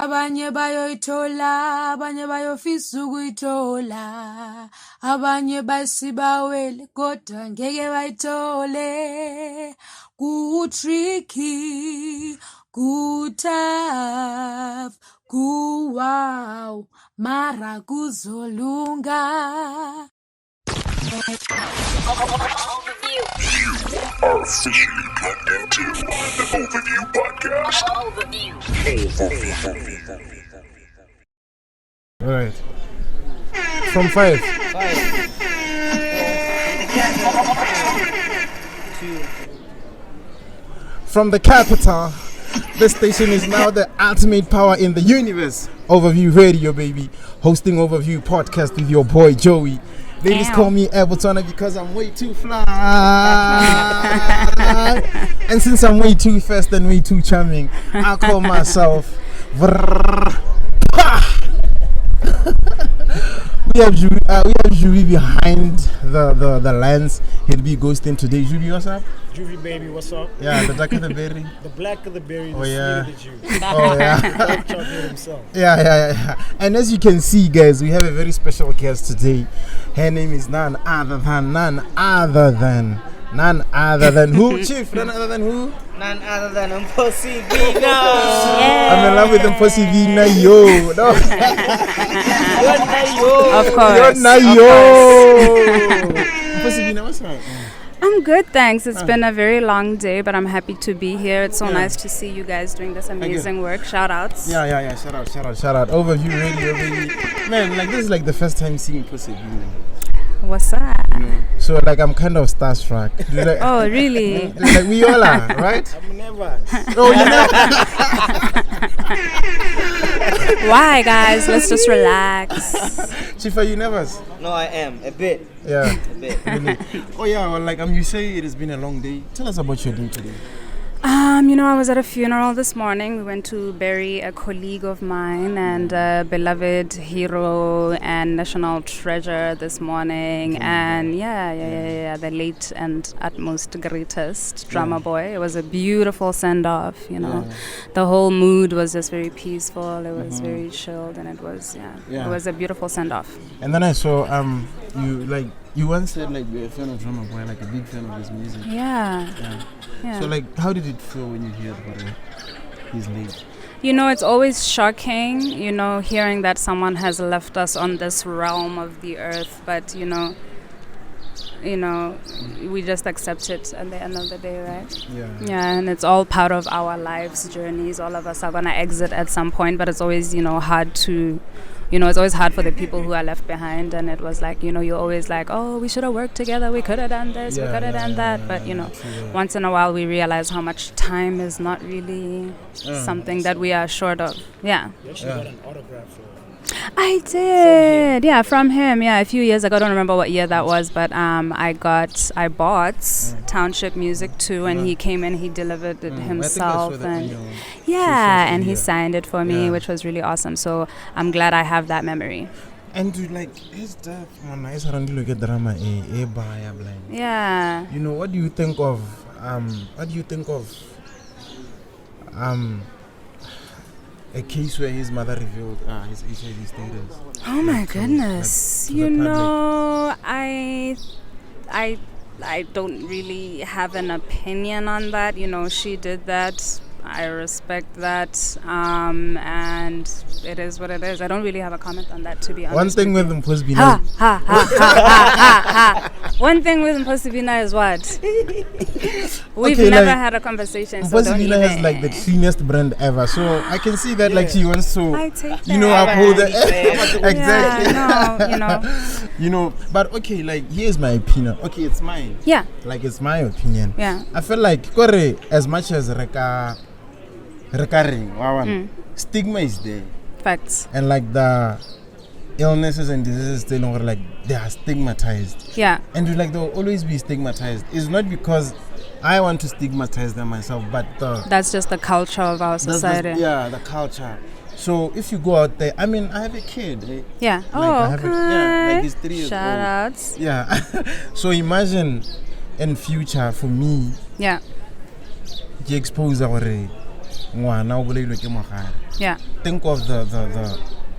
Abanye bayoyithola, abanye bayofisa ukuyithola, abanye basibawele kodwa ngeke bayithole. Ku-tricky, ku-tough, ku-wow, mara kuzolunga. You are officially plugged into the Overview Podcast. Overview. All right. From 5. From the capital, this station is now the ultimate power in the universe. Overview Radio, baby. Hosting Overview Podcast with your boy Joey. Ladies call me Abidoza because I'm way too fly. And since I'm way too fast and way too charming, I call myself We have Juvi behind the lens. He'll be ghosting today. Juvi, what's up? Juvie baby, what's up? Yeah, the dark of the berry. The black of the berry, the Oh, yeah. sweet of the juice. Oh yeah. Dark chocolate himself. Yeah. And as you can see, guys, we have a very special guest today. Her name is none other than who? Chief, none other than who? None other than Mpho Sebina. I'm in love with Mpho Sebina, yo. No. Of course. You're not yo. Mpho Sebina, what's up? I'm good, thanks. It's been a very long day, but I'm happy to be here. It's so nice to see you guys doing this amazing work. Shout outs. Yeah. Shout out. Overview Radio, baby. Man, like this is like the first time seeing Mpho Sebina. What's that? You know? So like I'm kind of starstruck. Like, Oh, really? like we all are, right? I'm never. Oh, you know. Why, guys? Let's just relax. Chief, are you nervous? No, I am. A bit. Yeah. A bit. Really? Oh yeah, well, like you say it has been a long day. Tell us about your day today. I was at a funeral this morning. We went to bury a colleague of mine and a beloved hero and national treasure this morning. And the late and utmost greatest drummer boy. It was a beautiful send-off, The whole mood was just very peaceful. It was very chilled, and it was, it was a beautiful send-off. And then I saw you once said like you're a fan of drummer boy, like a big fan of his music. Yeah. So like, how did it feel when you heard about his late? It's always shocking, hearing that someone has left us on this realm of the earth, but we just accept it at the end of the day, right? Yeah, and it's all part of our lives' journeys. All of us are gonna exit at some point, but it's always, hard to. It's always hard for the people who are left behind, and it was like, you're always like, oh, we should have worked together, we could have done this, we could have done that, but once in a while we realize how much time is not really something that we are short of. Yeah. You actually got an autograph for I did, from him, a few years ago. I don't remember what year that was, but I bought Township Music too, and he came in, he delivered it himself, and he signed it for me, which was really awesome. So I'm glad I have that memory. And to like his death, nice around look at drama blind. Yeah. What do you think of a case where his mother revealed his HIV status? Oh my goodness. I don't really have an opinion on that. She did that. I respect that. And it is what it is. I don't really have a comment on that, to be honest. One thing with Mpho Sebina. One thing with Mpho Sebina is what? We've never had a conversation. Mpho Sebina has like the cleanest brand ever. So I can see that like she wants to, uphold the exactly. But okay, like here's my opinion. Okay, it's mine. Yeah. Like it's my opinion. Yeah. I feel like as much as recurring, stigma is there. Facts. And like the illnesses and diseases still longer, like they are stigmatized. Yeah. And they'll always be stigmatized. It's not because I want to stigmatize them myself, but that's just the culture of our society. The culture. So if you go out there, I have a kid. Eh? Yeah. Like he's 3 years Shout old. outs. Yeah. So imagine in future for me. Yeah. You expose our ngwana o bolailwe ke mogare. Yeah. Think of the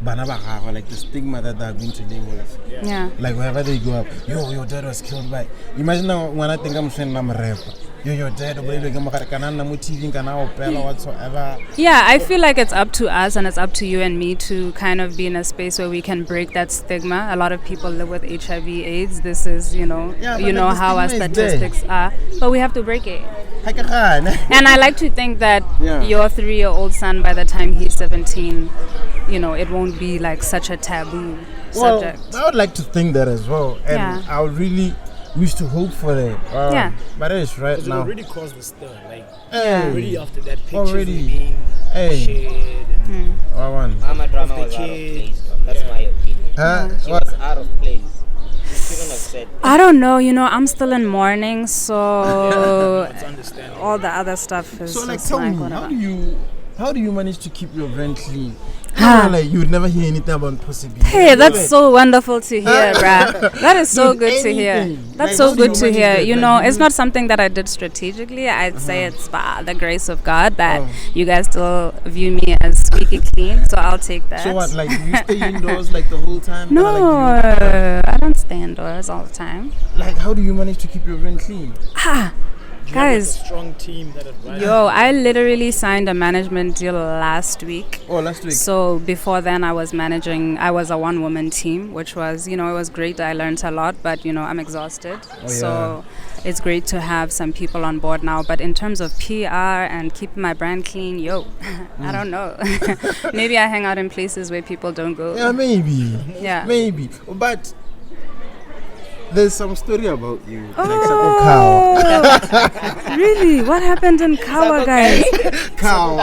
bana ba gagwe, like the stigma that they're going to live with. Yeah. Like wherever they go up, your dad was killed by. Imagine now when I think I'm saying Mpho. Your dad bolailwe ke mogare kana nna mo TV kana opela whatsoever. Yeah, I feel like it's up to us and it's up to you and me to kind of be in a space where we can break that stigma. A lot of people live with HIV/AIDS. This is, you know how our statistics are, but we have to break it. And I like to think that your 3-year-old son, by the time he's 17, it won't be like such a taboo subject. I would like to think that as well, and I would really wish to hope for that. But it's right now. It already caused the stir, like already after that picture being shared. Mama drama was out of place. That's my opinion. She was out of place. Shouldn't have said that. I don't know, I'm still in mourning, so It's understandable. all the other stuff is So like, just tell like me, whatever. how do you manage to keep your brain clean? Like you would never hear anything about Mpho Sebina. Hey, that's so wonderful to hear, bruh. That is so good to hear. anything. That's Like, so how do good you to manage hear. that? You Like, know, you it's do- not something that I did strategically. I'd say it's by the grace of God that you guys still view me as squeaky clean, so I'll take that. So what, like you stay indoors like the whole time? No, Like, I don't stay indoors all the time. like how do you manage to keep your brain clean? You have, like, Guys, a strong team that advises. Yo, I literally signed a management deal last week. Oh, last week. So before then I was a one-woman team, which was, it was great. I learned a lot, but, I'm exhausted. So it's great to have some people on board now. But in terms of PR and keeping my brand clean, I don't know. Maybe I hang out in places where people don't go. Yeah, maybe. Yeah. Maybe. But there's some story about you. Like Oh, really? What happened in Kawa, guys? cow.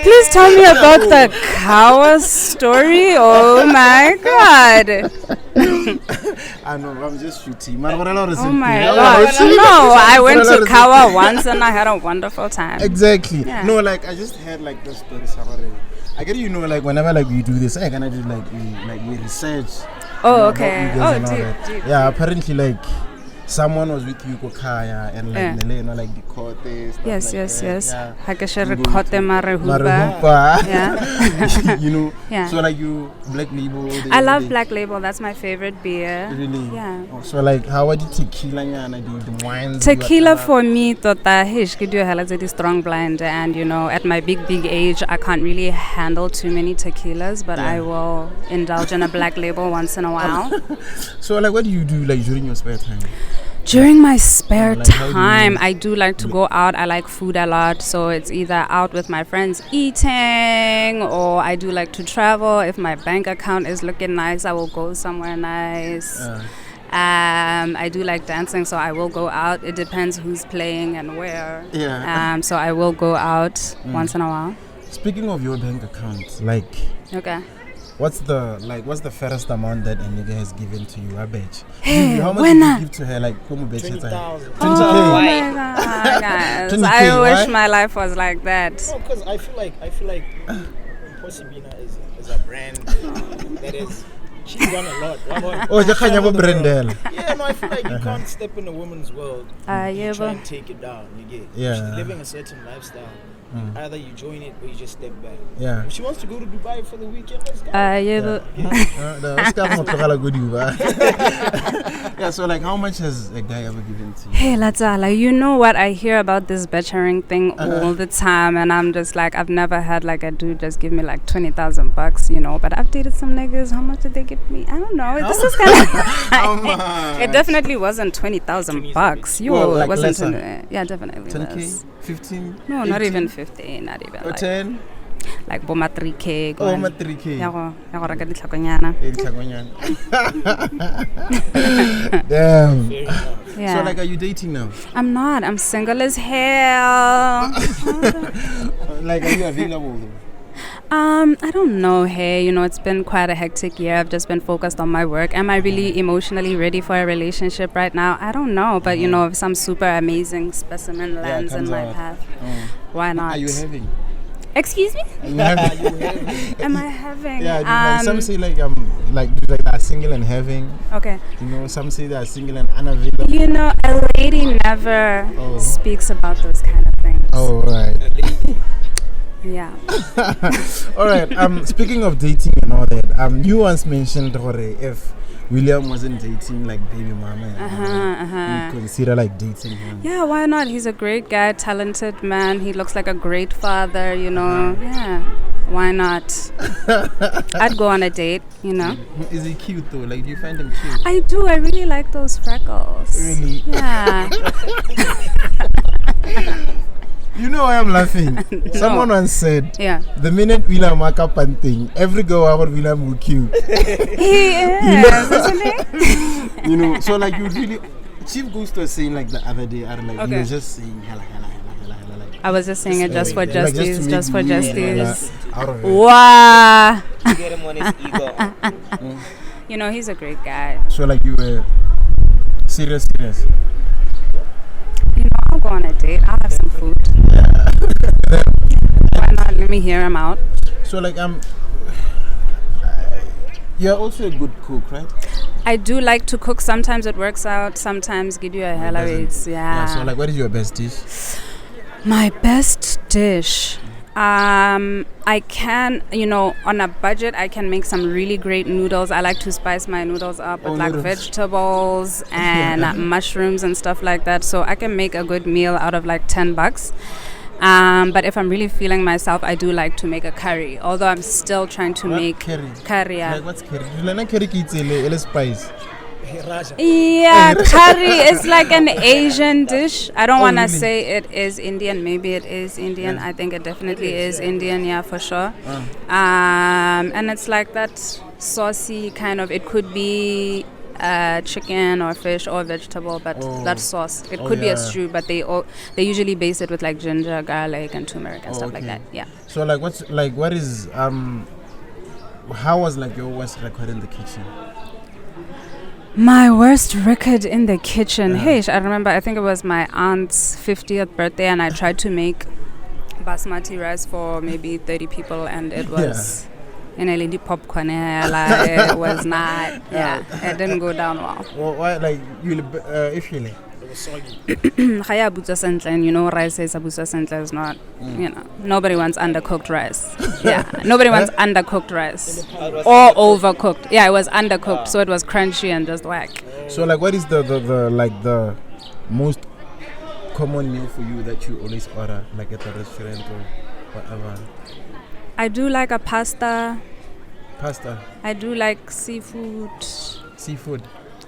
Please tell me about the Kawa story. Oh my God. I know, I'm just shooting. Oh Oh my gosh. No, I went to Kawa once and I had a wonderful time. Exactly. Yeah. No, like I just had like the story somewhere. I get like whenever like we do this, I gonna do like we research. Oh, about okay. you guys Oh, and all deep, that. deep. Yeah, apparently like someone was with you Kaya and like Yeah. Nele, like the court stuff Yes, like yes, that. yes. Yeah. Hakashere Go kote to marehuba. Marehuba. Yeah. Yeah. So like you Black Label. I love Black Label. That's my favorite beer. Really? Yeah. Oh, so like how are the tequila and the wines? Tequila for me, tota, hish, give you a strong blend, and at my big age, I can't really handle too many tequilas, but I will indulge in a Black Label once in a while. So like what do you do like during your spare time? During my spare Like, how do you- time, I do like to go out. I like food a lot, so it's either out with my friends eating, or I do like to travel. If my bank account is looking nice, I will go somewhere nice. I do like dancing, so I will go out. It depends who's playing and where. Yeah. So I will go out once in a while. Speaking of your bank account, like Okay. what's the fairest amount that a nigga has given to you? I bet. Hey, How much when did I- you give to her? Like, 20,000. 20K. Oh my God, guys! 20K, I wish why? my life was like that. No, because I feel like Mpho Sebina is a brand that is. She's done a lot. Oh, Jakanya bo Brendel. Yeah, no, I feel like you can't step in a woman's world and yeah, try but- and take it down. You get? Yeah. She's living a certain lifestyle. Either you join it or you just step back. Yeah. If she wants to go to Dubai for the weekend, let's go. Yeah, so like how much has a guy ever given to you? Hey, Latsala, you know what? I hear about this bettering thing all the time, and I'm just like, I've never had like a dude just give me like $20,000, but I've dated some niggas. How much did they give me? I don't know. This is kind How of. much? It definitely wasn't $20,000. Well, like it wasn't. lesser. Yeah, definitely. 10K? less. 15? No, not 18? even 15. Not even Or like 10? like boma 3K. Oh, ma 3K. Ya go reka ditlhakonyana. Damn. Fair enough. Yeah. So like are you dating now? I'm not. I'm single as hell. Like are you available though? I don't know. Hey, it's been quite a hectic year. I've just been focused on my work. Am I really emotionally ready for a relationship right now? I don't know. But if some super amazing specimen lands in comes my out. path, why not? Are you having? Excuse me? Are you having? Am I having? Yeah, like some say like do like that single and having. Okay. You know, some say they are single and unavailable. You know, a lady never speaks about those kind of things. Oh, right. Yeah. All right. Speaking of dating and all that, you once mentioned if William wasn't dating like baby mama, you consider like dating him. Yeah, why not? He's a great guy, talented man. He looks like a great father, you know. Yeah, why not? I'd go on a date, you know. Is he cute though? Like, do you find him cute? I do. I really like those freckles. Really? Yeah. You know why I'm laughing? No. Someone once said, Yeah. the minute William wake up and thing, every girl about William will cute. He is, isn't he? You know, so like you really, Chief Ghost was saying like the other day, you Okay. were just saying hella. Like, I was just saying it just for justice, just for justice. Out of it. Wow. To get him on his ego. You know, he's a great guy. So like you were serious. You know, I'll go on a date. I'll have some food. Why not? Let me hear him out. So like you're also a good cook, right? I do like to cook. Sometimes it works out. Sometimes give you a hell of it. Yeah. So like, what is your best dish? My best dish. I can, you know, on a budget, I can make some really great noodles. I like to spice my noodles up with like vegetables and mushrooms and stuff like that. So I can make a good meal out of like $10. But if I'm really feeling myself, I do like to make a curry. Although I'm still trying to make curry. Yeah. Like what's curry? Like curry kids, spice. Yeah, curry is like an Asian dish. I don't want to really? say it is Indian. Maybe it is Indian. I think it definitely is Indian, yeah, for sure. And it's like that saucy kind of, it could be chicken or fish or vegetable, but that sauce. It could be a stew, but they usually base it with like ginger, garlic, and turmeric and stuff like that. Yeah. So like how was like your worst record in the kitchen? My worst record in the kitchen. Hey, I remember, I think it was my aunt's 50th birthday, and I tried to make basmati rice for maybe 30 people, and it was Dinaledi popcorn. It was not. It didn't go down well. Well, why? Like if you like. Khaya Abidoza sentle, and you know, rice is Abidoza sentle is not. You know, nobody wants undercooked rice. Yeah, nobody wants undercooked rice or overcooked. Yeah, it was undercooked, so it was crunchy and just whack. So like, what is the most common meal for you that you always order, like at a restaurant or whatever? I do like a pasta. I do like seafood.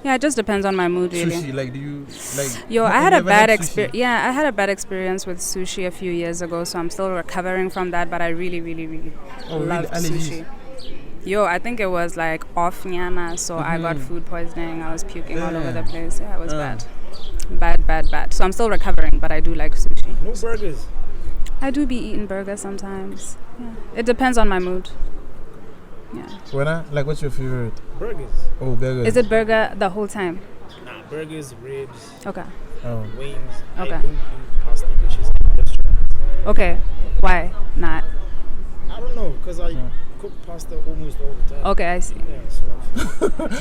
Yeah, it just depends on my mood, really. Sushi, like, do you like? Yo, I had a bad experience. Yeah, I had a bad experience with sushi a few years ago, so I'm still recovering from that. But I really, really, really love sushi. Yo, I think it was like off nyana, so I got food poisoning. I was puking all over the place. Yeah, it was bad. So I'm still recovering, but I do like sushi. No burgers. I do be eating burgers sometimes. Yeah, it depends on my mood. Yeah. Like, what's your favorite? Burgers. Oh, burgers. Is it burger the whole time? Nah, burgers, ribs. Okay. Wings. Okay. I don't do pasta dishes in restaurants. Okay. Why not? I don't know, because I cook pasta almost all the time. Okay, I see. Yeah, so.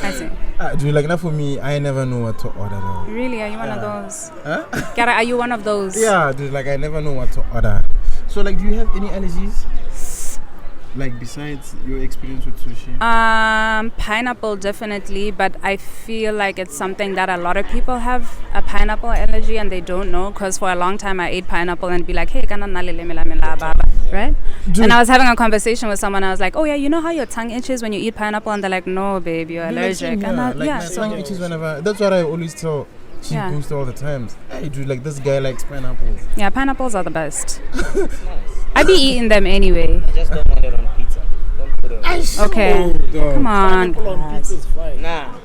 I see. Do you like that? For me, I never know what to order though. Really? Are you one of those? Huh? Kara, are you one of those? Yeah, dude, like I never know what to order. So like, do you have any allergies? Like besides your experience with sushi? Pineapple definitely, but I feel like it's something that a lot of people have a pineapple allergy and they don't know, because for a long time I ate pineapple and be like, hey, right? Dude. And I was having a conversation with someone. I was like, oh yeah, you know how your tongue itches when you eat pineapple? And they're like, no, babe, you're allergic. And my tongue itches whenever. That's what I always tell. She goes all the times. Hey, dude, like this guy likes pineapples. Yeah, pineapples are the best. I be eating them anyway. I just don't want it on pizza. Don't put it on. Okay. Come on. Pineapple on pizza is fine. Nah.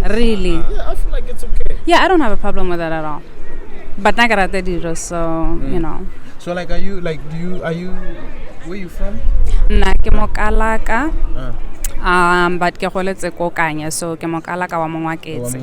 Really? Yeah, I feel like it's okay. Yeah, I don't have a problem with that at all. But nagarate diro, so you know. So like, are you where you from? Na ke mokalaka. But ke goletse ko Kanya, so ke mokalaka wa Mongwaketse.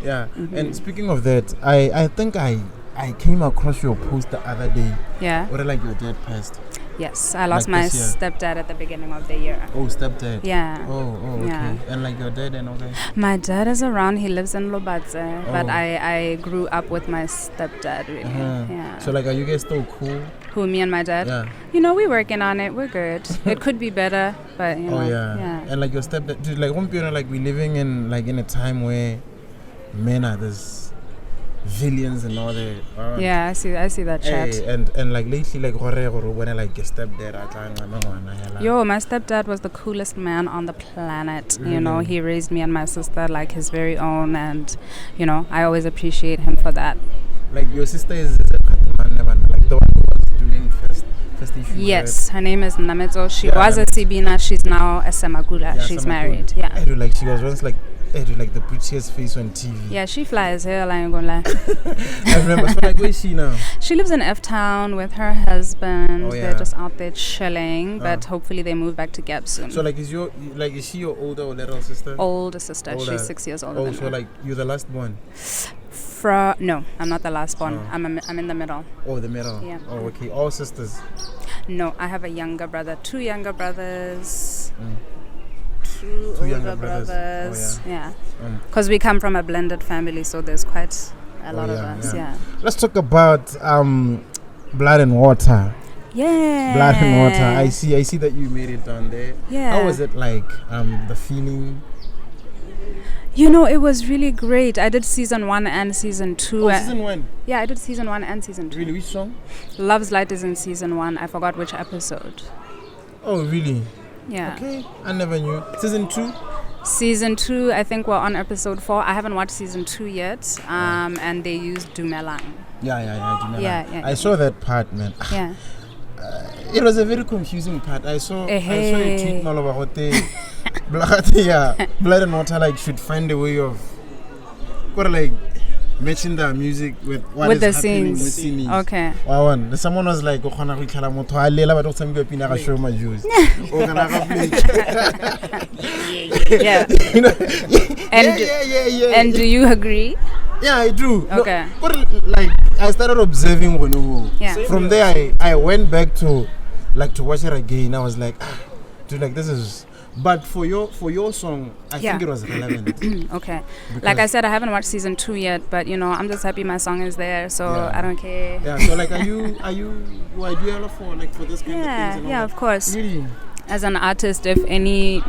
Yeah. And speaking of that, I think I I came across your post the other day. Yeah. What like your dad passed? Yes, I lost my this year? stepdad at the beginning of the year. Oh, stepdad. Yeah. Oh, okay. Yeah. And like your dad and all that? My dad is around. He lives in Lobatse, but Oh. I grew up with my stepdad, really. Yeah. So like, are you guys still cool? Who, me and my dad? Yeah. You know, we're working on it. We're good. It could be better, but you know. Oh yeah. And like your stepdad, dude, like one period, like we living in a time where men are this villains and all that. Yeah, I see that chat. Hey, and like lately, like when I like your stepdad, Yo, my stepdad was the coolest man on the planet. Really? You know, he raised me and my sister like his very own, and you know, I always appreciate him for that. Like your sister is like the one who was doing first issue. Yes, right? her name is Nameto. She Yeah, was a Sebina. She's now a Semakula. She's Semakula. married. Yeah. I do like she was once like the prettiest face on TV. Yeah, she flies here. I ain't gonna lie. I remember. So like, where is she now? She lives in F Town with her husband. Oh, They're yeah. just out there chilling, but hopefully they move back to Gap soon. So like, is she your older or little sister? Older sister. Older. She's 6 years older Oh, than so me. like you're the last one. No, I'm not the last one. Oh. I'm in the middle. Oh, the middle. Yeah. Oh, okay. All sisters. No, I have a younger brother, 2 younger brothers, 2 Two older younger brothers. brothers. Oh, Yeah, because we come from a blended family, so there's quite a lot of us. Yeah. Let's talk about Blood and Water. Yeah. Blood and Water. I see that you made it down there. Yeah. How was it like? The feeling. You know, it was really great. I did season 1 and season 2. Oh, season 1. Yeah, I did season 1 and season 2. Really, which song? Love's Light is in season 1. I forgot which episode. Oh, really? Yeah. Okay, I never knew. Season 2? Season 2, I think we're on episode 4. I haven't watched season 2 yet. And they used Dumelang. Yeah. Yeah. I saw that part, man. Yeah. It was a very confusing part. I saw a tweet all about Blood and Water like should find a way of matching the music with what with is the happening in the scenes. scenes. Okay. Someone was like, Motho a lela ba tlo tshameka pina ga show my juice. Yeah. You know? And and do you agree? Yeah, I do. Okay. No, but like I started observing Yeah. From there I went back to watch it again. I was like, dude, like this is. But for your song, I think it was relevant. Okay. Like I said, I haven't watched season 2 yet, but you know, I'm just happy my song is there, so I don't care. Yeah. So like, are you ideal for this kind of things? And all Yeah, that? of course. Really? As an artist, if any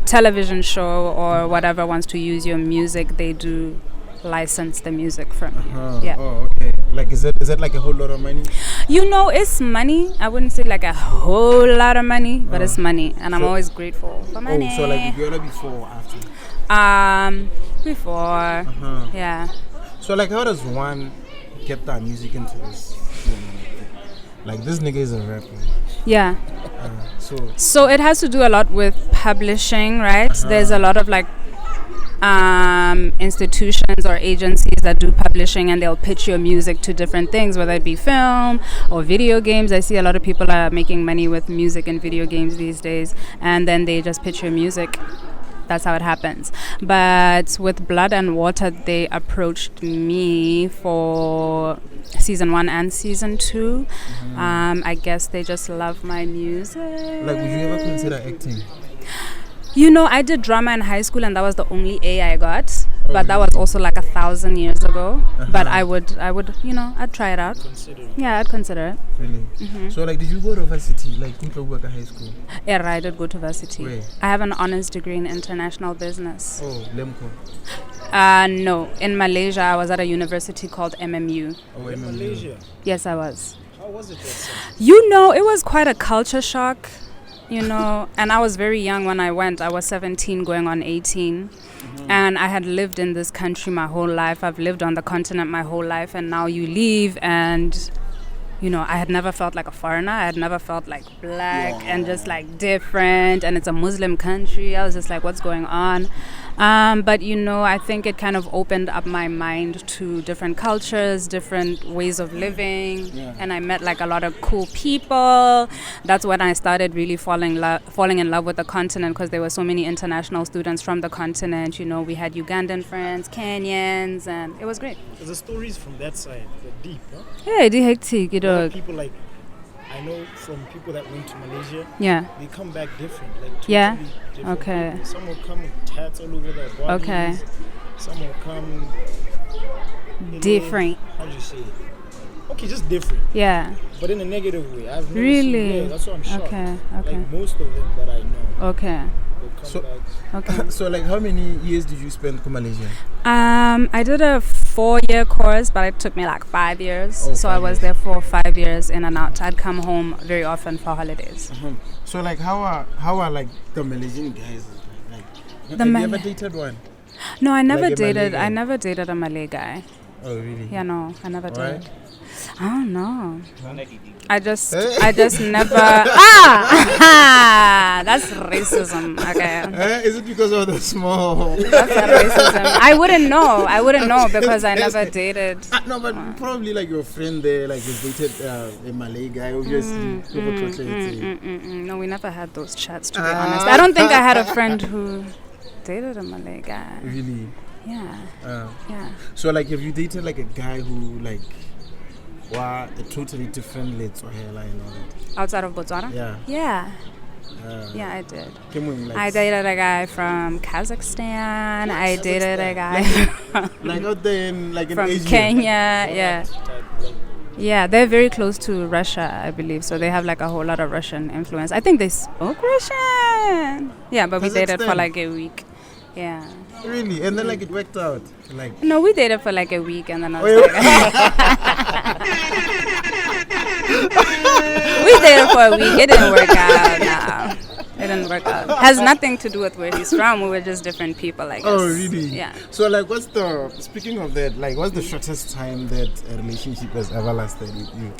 television show or whatever wants to use your music, they do license the music from you. Yeah. Oh, okay. Like, is that like a whole lot of money? You know, it's money. I wouldn't say like a whole lot of money, but it's money, and I'm always grateful for money. Oh, so like, did you ever before or after? Before. Yeah. So like, how does one get that music into this? Like, this nigga is a rapper. Yeah. So it has to do a lot with publishing, right? There's a lot of like institutions or agencies that do publishing, and they'll pitch your music to different things, whether it be film or video games. I see a lot of people are making money with music and video games these days, and then they just pitch your music. That's how it happens. But with Blood and Water, they approached me for season 1 and season 2. I guess they just love my music. like, would you ever consider acting? You know, I did drama in high school, and that was the only A I got. But that was also like 1,000 years ago. But I would, you know, I'd try it out. Yeah, I'd consider it. Really? So like, did you go to varsity? Like, did you go to high school? Yeah, I did go to varsity. Where? I have an honors degree in international business. Oh, Mpho. No, in Malaysia, I was at a university called MMU. Oh, in Malaysia. Yes, I was. How was it yourself? You know, it was quite a culture shock, you know, and I was very young when I went. I was 17 going on 18. And I had lived in this country my whole life. I've lived on the continent my whole life, and now you leave and I had never felt like a foreigner. I had never felt like black and just like different. And it's a Muslim country. I was just like, what's going on? But, I think it kind of opened up my mind to different cultures, different ways of living. Yeah. And I met like a lot of cool people. That's when I started really falling in love with the continent, because there were so many international students from the continent. We had Ugandan friends, Kenyans, and it was great. The stories from that side, they're deep, huh? Yeah, they're hectic, People like, I know from people that went to Malaysia, they come back different, like totally different. Okay. People. Some will come with tats all over their bodies. Okay. Some will come different. How do you say it? Okay, just different. Yeah. But in a negative way. I've never really? seen, that's what I'm shocked. Okay. Like most of them that I know. Okay. Come back. Okay. So like how many years did you spend in Malaysia? I did a 4-year course, but it took me like 5 years. So I was there for 5 years in and out. I'd come home very often for holidays. So like how are like the Malaysian guys? Like, have you ever dated one? No, I never dated. I never dated a Malay guy. Oh really? Yeah, no, I never did. Right? I don't know. I just never. That's racism. Okay. Is it because of the small? That's racism. I wouldn't know because I never dated. No, but probably like your friend there, like you dated a Malay guy, obviously. No, we never had those chats. To be honest, I don't think I had a friend who dated a Malay guy. Really? Yeah. Yeah. So like, have you dated like a guy who like? Wow, a totally different lids or hairline and all that. Outside of Botswana? Yeah. Yeah. Yeah, I did. Like I dated a guy from Kazakhstan. I dated a guy like out there in like in from Asia. Kenya. Yeah. Yeah, they're very close to Russia, I believe. So they have like a whole lot of Russian influence. I think they spoke Russian. Yeah, but we dated for like a week. Yeah. Really? And then like it worked out? Like no, we dated for like a week and then I was like we dated for a week. It didn't work out. No. It didn't work out. Has nothing to do with where he's from. We were just different people, I guess. Oh really? Yeah. So like speaking of that, like what's the shortest time that a relationship has ever lasted with you?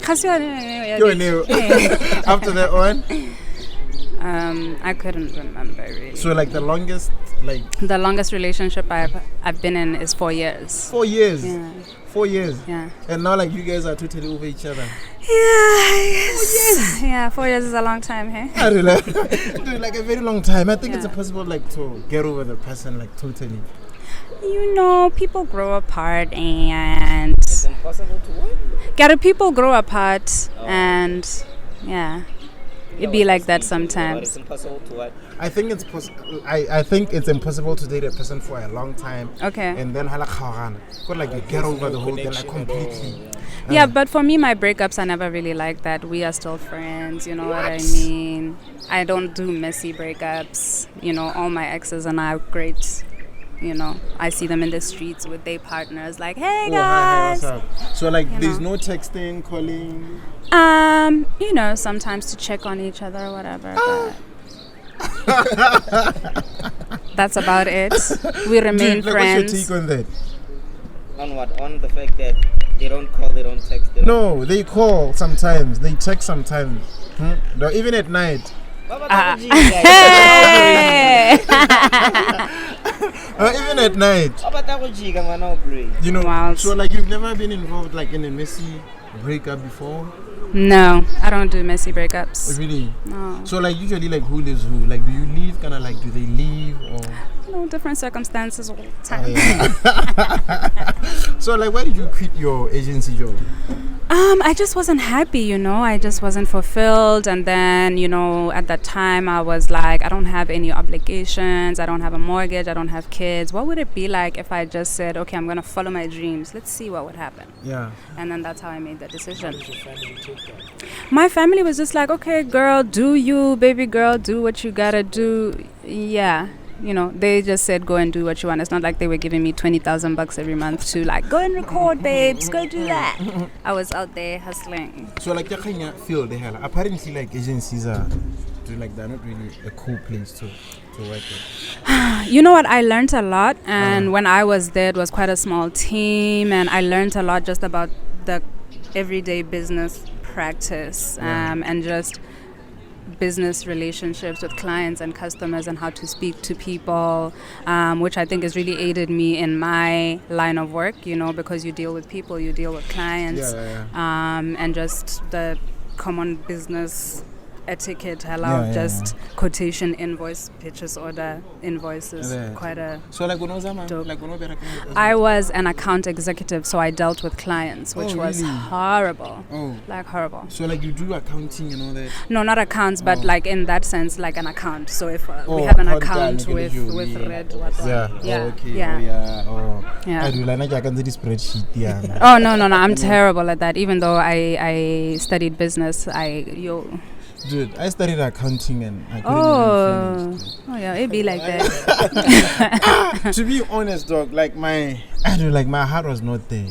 After that one? I couldn't remember really. So like the longest relationship I've been in is 4 years. 4 years? Yeah. 4 years? Yeah. And now like you guys are totally over each other? Yeah, yes. Yeah, 4 years is a long time, hey? I really dude, like a very long time. I think it's impossible like to get over the person like totally. People grow apart and It's impossible to what? People grow apart and yeah. It'd be like that sometimes. It's impossible to what? I think it's I think it's impossible to date a person for a long time. Okay. And then like you get over the whole thing like completely. Yeah, but for me, my breakups are never really like that. We are still friends. You know what I mean? I don't do messy breakups. All my exes and I are great. I see them in the streets with their partners. Like, hey guys. Hi, what's up? So like, there's no texting, calling. Sometimes to check on each other or whatever. That's about it. We remain friends. What's your take on that? On what? On the fact that they don't call, they don't text. No, they call sometimes. They text sometimes. No, even at night. Even at night. Wow. So like you've never been involved like in a messy breakup before? No, I don't do messy breakups. Really? No. So like usually like who lives who? Like do you leave? Kind of like do they leave or? No, different circumstances all the time. So like why did you quit your agency job? I just wasn't happy, I just wasn't fulfilled. And then, at that time I was like, I don't have any obligations. I don't have a mortgage. I don't have kids. What would it be like if I just said, okay, I'm going to follow my dreams. Let's see what would happen. Yeah. And then that's how I made the decision. How did your family take that? My family was just like, okay, girl, do you, baby girl, do what you gotta do. Yeah. They just said go and do what you want. It's not like they were giving me $20,000 every month to like go and record, babes, go do that. I was out there hustling. So like the kind of field they have, apparently like agencies are they're not really a cool place to work with. You know what? I learned a lot, and when I was there, it was quite a small team, and I learned a lot just about the everyday business practice and just business relationships with clients and customers and how to speak to people, which I think has really aided me in my line of work, you know, because you deal with people, you deal with clients, and just the common business etiquette, just quotation, invoice, purchase order, invoices, quite a So like when I was I was an account executive, so I dealt with clients, which was horrible. Like horrible. So like you do accounting and all that? No, not accounts, but like in that sense, like an account. So if we have an account with Red, I do like I can do this spreadsheet. Oh no, I'm terrible at that. Even though I studied business, Dude, I studied accounting and I couldn't even finish. Oh yeah, it'd be like that. To be honest, dog, like my heart was not there.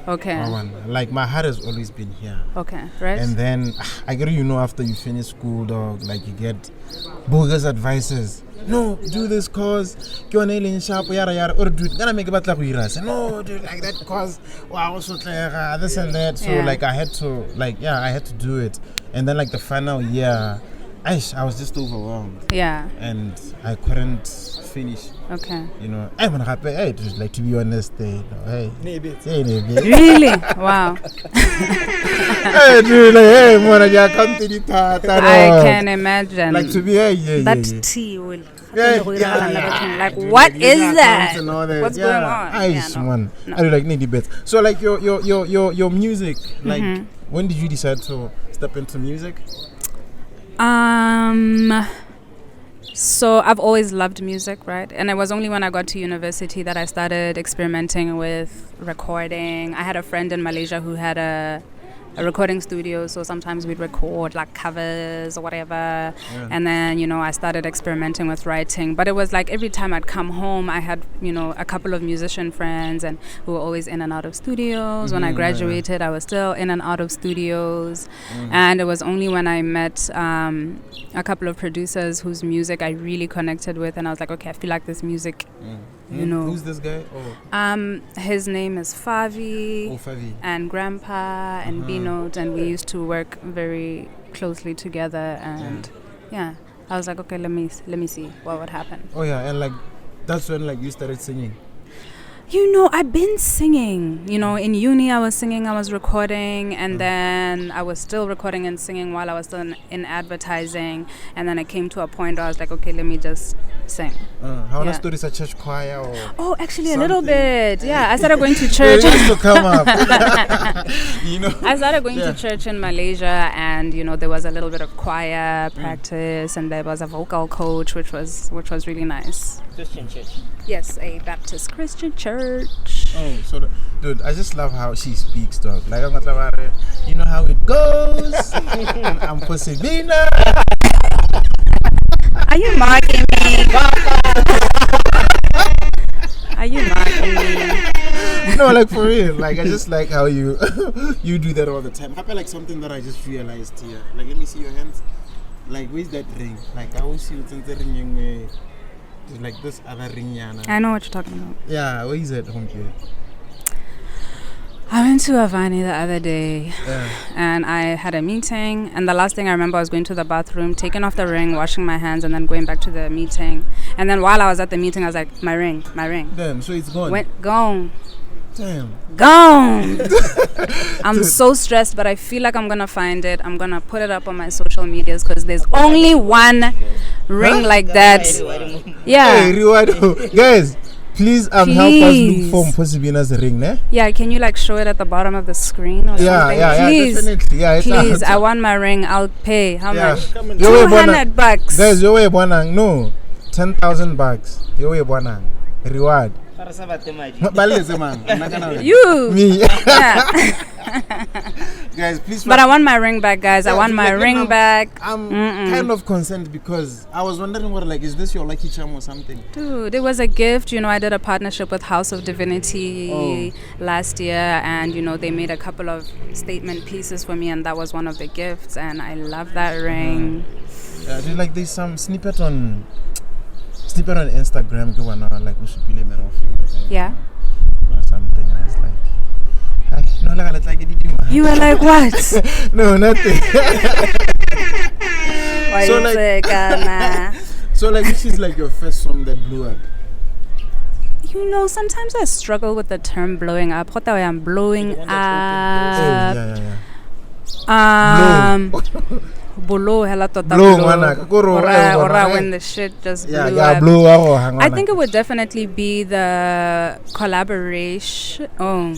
Okay. Like my heart has always been here. Okay, right. And then I get after you finish school, dog, like you get bogus advices. No, do this cause or dude, gonna make about like no, dude, like that cause wow, so this and that. So like I had to do it. And then like the final year, I was just overwhelmed. Yeah. And I couldn't finish. Okay. You know, I'm happy. Hey, just like to be honest, hey. Really? Wow. Hey, dude, like, hey, man, I can imagine. Like to be, that tea will. Like what is that? What's going on? Man. No. I do like needy bits. So like your music, like when did you decide to step into music? So I've always loved music, right? And it was only when I got to university that I started experimenting with recording. I had a friend in Malaysia who had a recording studio, so sometimes we'd record like covers or whatever. And then, you know, I started experimenting with writing. But it was like every time I'd come home, I had, you know, a couple of musician friends and who were always in and out of studios. When I graduated, I was still in and out of studios. And it was only when I met a couple of producers whose music I really connected with, and I was like, okay, I feel like this music, you know. Who's this guy? His name is Favi. Favi. And Grandpa and B-Note, and we used to work very closely together, and I was like, okay, let me see what would happen. And like that's when like you started singing. You know, I've been singing. You know, in uni I was singing, I was recording, and then I was still recording and singing while I was still in advertising. And then I came to a point where I was like, okay, let me just sing. How the stories at church choir? Or actually something? A little bit. Yeah, I started going to church. It used to come up. You know. I started going to church in Malaysia, and you know there was a little bit of choir practice, and there was a vocal coach, which was really nice. Christian church. Yes, a Baptist Christian church. Oh, so dude, I just love how she speaks, dog. Like I'm not like, you know how it goes. Mpho Sebina. Are you mocking me? Are you mocking me? No, like for real. Like I just like how you you do that all the time. Happen like something that I just realized here. Like let me see your hands. Like where's that ring? Like I always see you the ring. Like this other ring. I know what you're talking about. Yeah, where is it? Home here. I went to Avani the other day, and I had a meeting, and the last thing I remember was going to the bathroom, taking off the ring, washing my hands, and then going back to the meeting. And then while I was at the meeting, I was like, my ring. Damn, so it's gone. Gone. Damn. Gone. I'm so stressed, but I feel like I'm going to find it. I'm going to put it up on my social medias because there's only one ring like that. Yeah. Hey, guys. Please help us look for Mpho Sebina's ring, ne? Yeah, can you like show it at the bottom of the screen or something? Yeah, definitely. Yeah, please, I want my ring. I'll pay. How much? $200. Guys, your way bonang. No, $10,000. Your way bonang. Reward. You. Me. Yeah. Guys, please. But I want my ring back, guys. I want my ring back. I'm kind of concerned because I was wondering what, like, is this your lucky charm or something? Dude, it was a gift. You know, I did a partnership with House of Divinity last year, and you know, they made a couple of statement pieces for me, and that was one of the gifts. And I love that ring. Yeah, like there's some snippet on Instagram. Like we should be yeah. Or something. I was like, You were like, what? No, nothing. Why So, you like- say, "Kana?" So like, which is like your first song that blew up? You know, sometimes I struggle with the term blowing up. What I am blowing The one up. Oh, yeah. Bolo hela tota Blow, blow. ngwanaka. Koro, Ora ngwana, when eh. the shit just Yeah, blew yeah, up. blow up. I think it would definitely be the collaboration. Oh,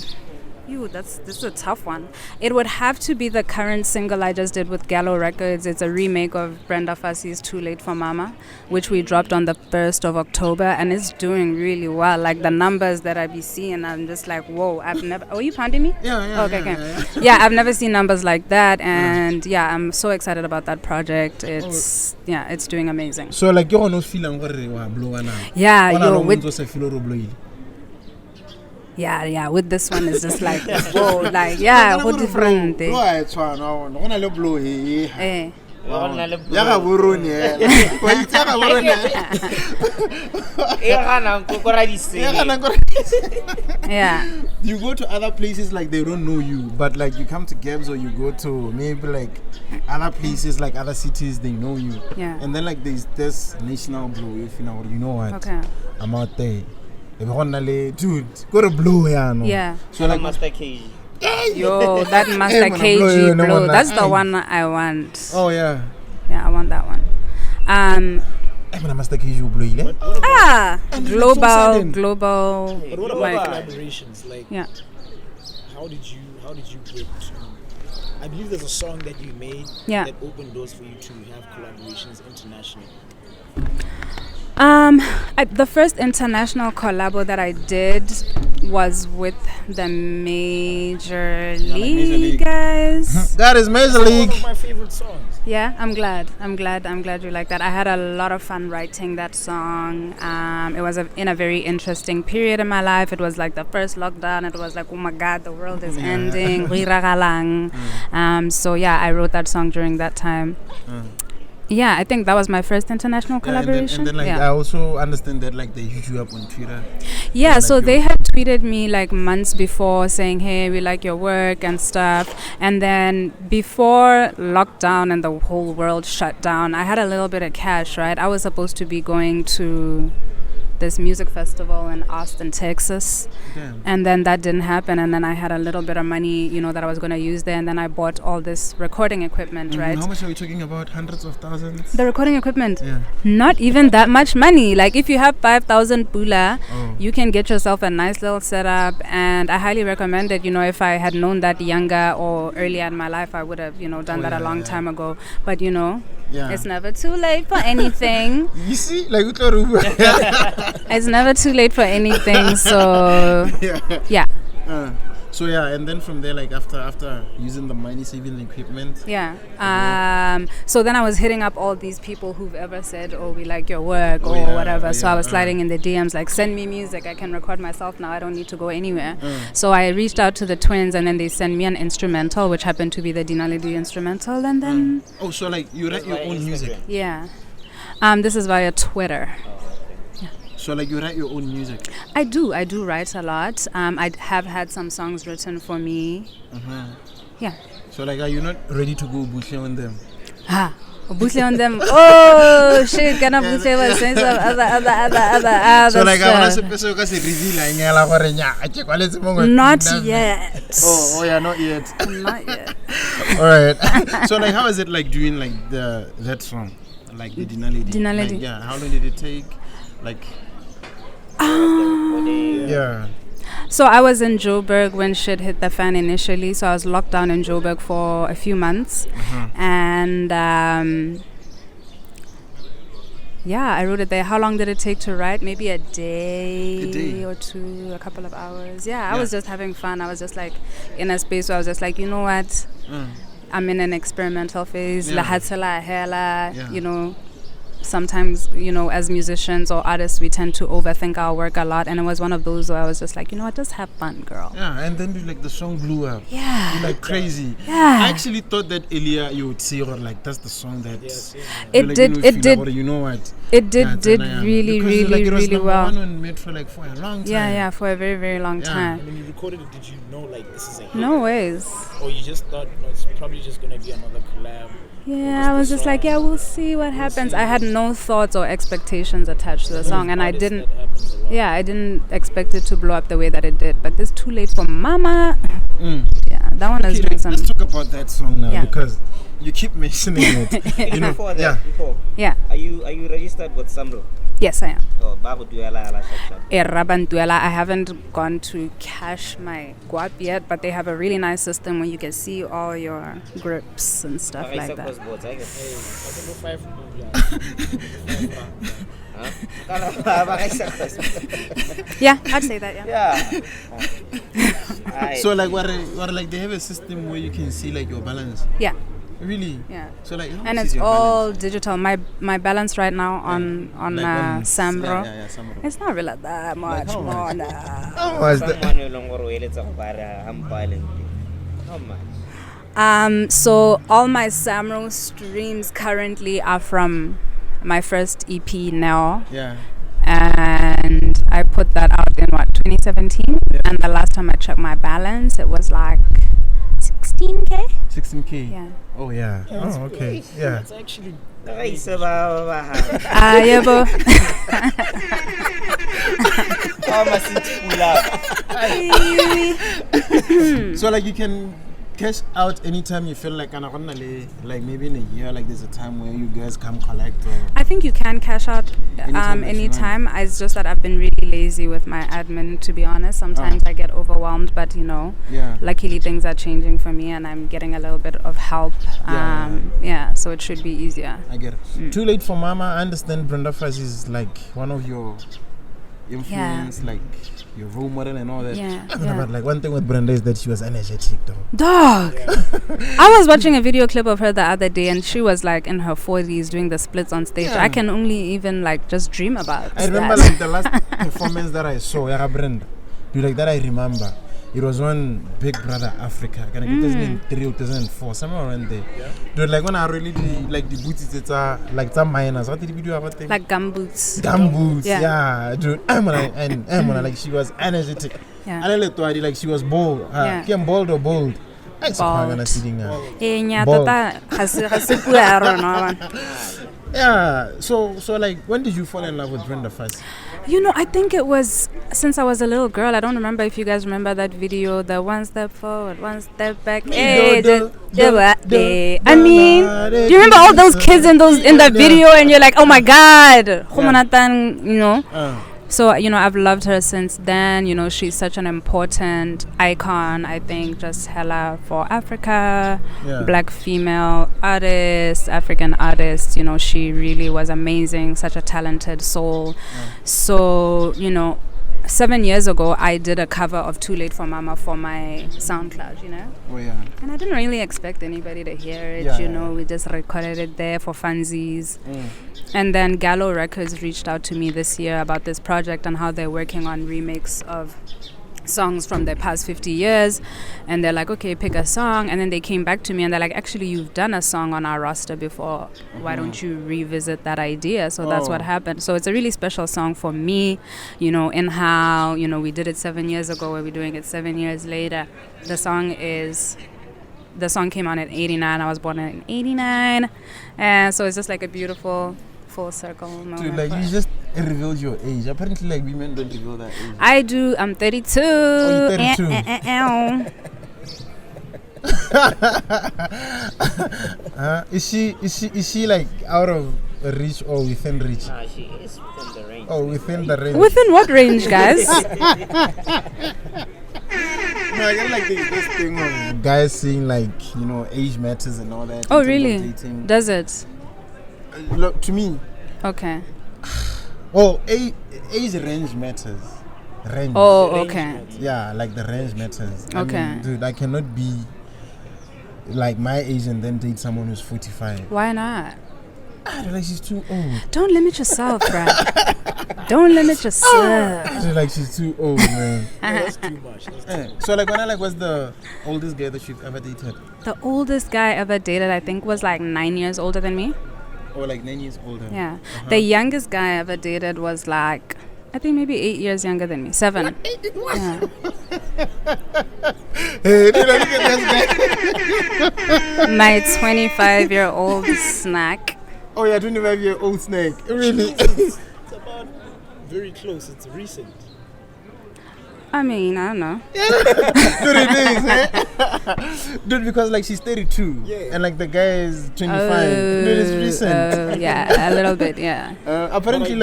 this is a tough one. It would have to be the current single I just did with Gallo Records. It's a remake of Brenda Fassie's "Too Late for Mama," which we dropped on the 1st of October, and it's doing really well. Like the numbers that I be seeing, I'm just like, whoa! I've never. Oh, you pounding me? Yeah. Okay. Yeah, I've never seen numbers like that, and yeah, I'm so excited about that project. It's it's doing amazing. So like, you don't feel like wa blow now. Yeah, yo, with with yeah, with this one it's just like whoa, like yeah, what different. Blow it's one. No, no, no blow. Eh. Ya buruni. Wa itsa buruni. Yeah. You go to other places like they don't know you, but like you come to Gabs or you go to maybe like other places like other cities, they know you. Yeah. And then like there's this national blow, if you know what. Okay. I'm out there. Dude, go to blow here. No? Yeah. So like Master KG. Yo, that Master Hey, man, blow you, KG no blow. one That's that- the one I want. oh yeah. Yeah, I want that one. Hey, man, Master KG blow you. What about, And you look so sudden. global. but what about like, collaborations? Like, yeah. how did you get to? I believe there's a song that you made Yeah. that opened doors for you to have collaborations internationally. The first international collabo that I did was with the Major Major League League. guys. That is Major One League. of my favorite songs. Yeah, I'm glad you like that. I had a lot of fun writing that song. It was in a very interesting period in my life. It was like the first lockdown. It was like, oh my God, the world is ending. So yeah, I wrote that song during that time. Yeah, I think that was my first international collaboration. And then like I also understand that like they hit you up on Twitter. Yeah, like so your- they had tweeted me like months before saying, hey, we like your work and stuff. And then before lockdown and the whole world shut down, I had a little bit of cash, right? I was supposed to be going to this music festival in Austin, Texas. Damn. And then that didn't happen. And then I had a little bit of money, that I was going to use there. And then I bought all this recording equipment, right? How much are we talking about? Hundreds of thousands? The recording equipment, Yeah. not even that much money. Like if you have 5,000 pula, Oh. you can get yourself a nice little setup. And I highly recommend it. If I had known that younger or earlier in my life, I would have, done that a long time ago. But Yeah. it's never too late for anything. You see, like Utloru. It's never too late for anything. So yeah. So yeah, and then from there, like after using the money, saving the equipment. Yeah. So then I was hitting up all these people who've ever said, oh, we like your work or yeah, whatever. So yeah, I was sliding in the DMs like, send me music. I can record myself now. I don't need to go anywhere. So I reached out to the twins and then they sent me an instrumental, which happened to be the Dinaledi instrumental. And then, Oh, so like you write your own music. yeah. This is via Twitter. So like you write your own music. I do write a lot. I have had some songs written for me. Yeah. So like, are you not ready to go bushy on them? Butle on them. Oh shit! Gonna butle was sense of other. So like, I want stuff. to say because it reveal ngela gore nya a che kwaletse mongwe. Not yet. Oh yeah, not yet. Not yet. All right. So like, how is it like doing like that song, like the Dinaledi? Dinaledi. Like, yeah. How long did it take? Like. Yeah. So I was in Joburg when shit hit the fan initially. So I was locked down in Joburg for a few months, and I wrote it there. How long did it take to write? Maybe a day or two, a couple of hours. Yeah, I was just having fun. I was just like in a space where I was just like, you know what? I'm in an experimental phase. Yeah. La hatsela hela, sometimes, as musicians or artists, we tend to overthink our work a lot. And it was one of those where I was just like, you know what, just have fun, girl. Yeah, and then the song blew up. Yeah. You're like crazy. Yeah. I actually thought that earlier you would say, or like, that's the song that... It did. It did. Or you know what? It did really, because really, it was really number well. one on Metro like for a long time. Yeah, for a very, very long time. And when you recorded it, did you know like this is a hit? No ways. Or you just thought, it's probably just gonna be another collab? Yeah, I was just like, we'll see what happens. I had no thoughts or expectations attached to the song, and I didn't. Yeah, I didn't expect it to blow up the way that it did. But this Too Late for Mama. Yeah, that one is doing something. Let's talk about that song now because you keep mentioning it. Before that, Yeah. Are you registered with Samro? Yes, I am. Oh, Babu Duela ala Shap. Rabantuela. I haven't gone to cash my guap yet, but they have a really nice system where you can see all your grips and stuff like that. Yeah, I'd say that. Yeah. So like what like they have a system where you can see like your balance. Yeah. Really? Yeah. So like, and it's all digital. My balance right now on like Samro. Yeah, Samro. It's not really that much more. How much? So all my Samro streams currently are from my first EP now. Yeah. And I put that out in 2017. Yeah. And the last time I checked my balance, it was like 16K. 16K. Yeah. Oh yeah. Oh okay. Yeah. It's actually. So like you can cash out anytime you feel like maybe in a year, like there's a time where you guys come collect. Or I think you can cash out anytime. It's just that I've been really lazy with my admin, to be honest. Sometimes I get overwhelmed, but luckily things are changing for me and I'm getting a little bit of help. So it should be easier. I get it. Too Late for Mama. I understand Brenda Fassie is like one of your influence, like your role model and all that. But like one thing with Brenda is that she was energetic though. Dog! I was watching a video clip of her the other day and she was like in her 40s doing the splits on stage. I can only even like just dream about I remember like the last performance that I saw, Brenda. That I remember. It was on Big Brother Africa. 2003 or 2004, somewhere around there. Dude, like when I really did, like the boots, it's like some minors. What did you do about them? Like gumboots. Gumboots, yeah. Dude, like she was energetic. I like she was bold. Bold or bold? Yeah. So like when did you fall in love with Brenda Fassie? I think it was since I was a little girl. I don't remember if you guys remember that video, the one step forward, one step back. I mean, do you remember all those kids in the video and you're like, oh my god, So, I've loved her since then. She's such an important icon, I think, just hella for Africa, black female artist, African artist. She really was amazing, such a talented soul. So, 7 years ago, I did a cover of Too Late for Mama for my SoundCloud, Oh, yeah. And I didn't really expect anybody to hear it, we just recorded it there for funsies. And then Gallo Records reached out to me this year about this project and how they're working on remakes of songs from the past 50 years. And they're like, okay, pick a song. And then they came back to me and they're like, actually, you've done a song on our roster before. Why don't you revisit that idea? So that's what happened. So it's a really special song for me, in how, we did it 7 years ago, we're doing it 7 years later. The song came out in 89. I was born in 89. And so it's just like a beautiful full circle moment. Dude, like you just revealed your age. Apparently, like women don't reveal that age. I do. I'm 32. Oh, you're 32. Is she like out of reach or within reach? Nah, she is within the range. Oh, within the range. Within what range, guys? No, I get like this thing of guys saying like age matters and all that. Oh, really? Does it? Look, to me. Okay. Oh, age range matters. Range. Oh, okay. Yeah, like the range matters. Okay. I mean, dude, I cannot be like my age and then date someone who's 45. Why not? I feel like she's too old. Don't limit yourself, bruh. Don't limit yourself. I feel like she's too old, man. That's too much. That's too much. So like when I like, what's the oldest guy that you've ever dated? The oldest guy I ever dated, I think, was like 9 years older than me. Or like 9 years older? Yeah. The youngest guy I ever dated was like, I think maybe 8 years younger than me. 7. Yeah. Hey, dude, look at this guy. My 25-year-old snack. Oh yeah, 25-year-old snake. Really? It's about very close. It's recent. I mean, I don't know. Dude, it is, eh? Dude, because like she's 32 and like the guy is 25. Dude, it's recent. Yeah, a little bit, yeah. Apparently,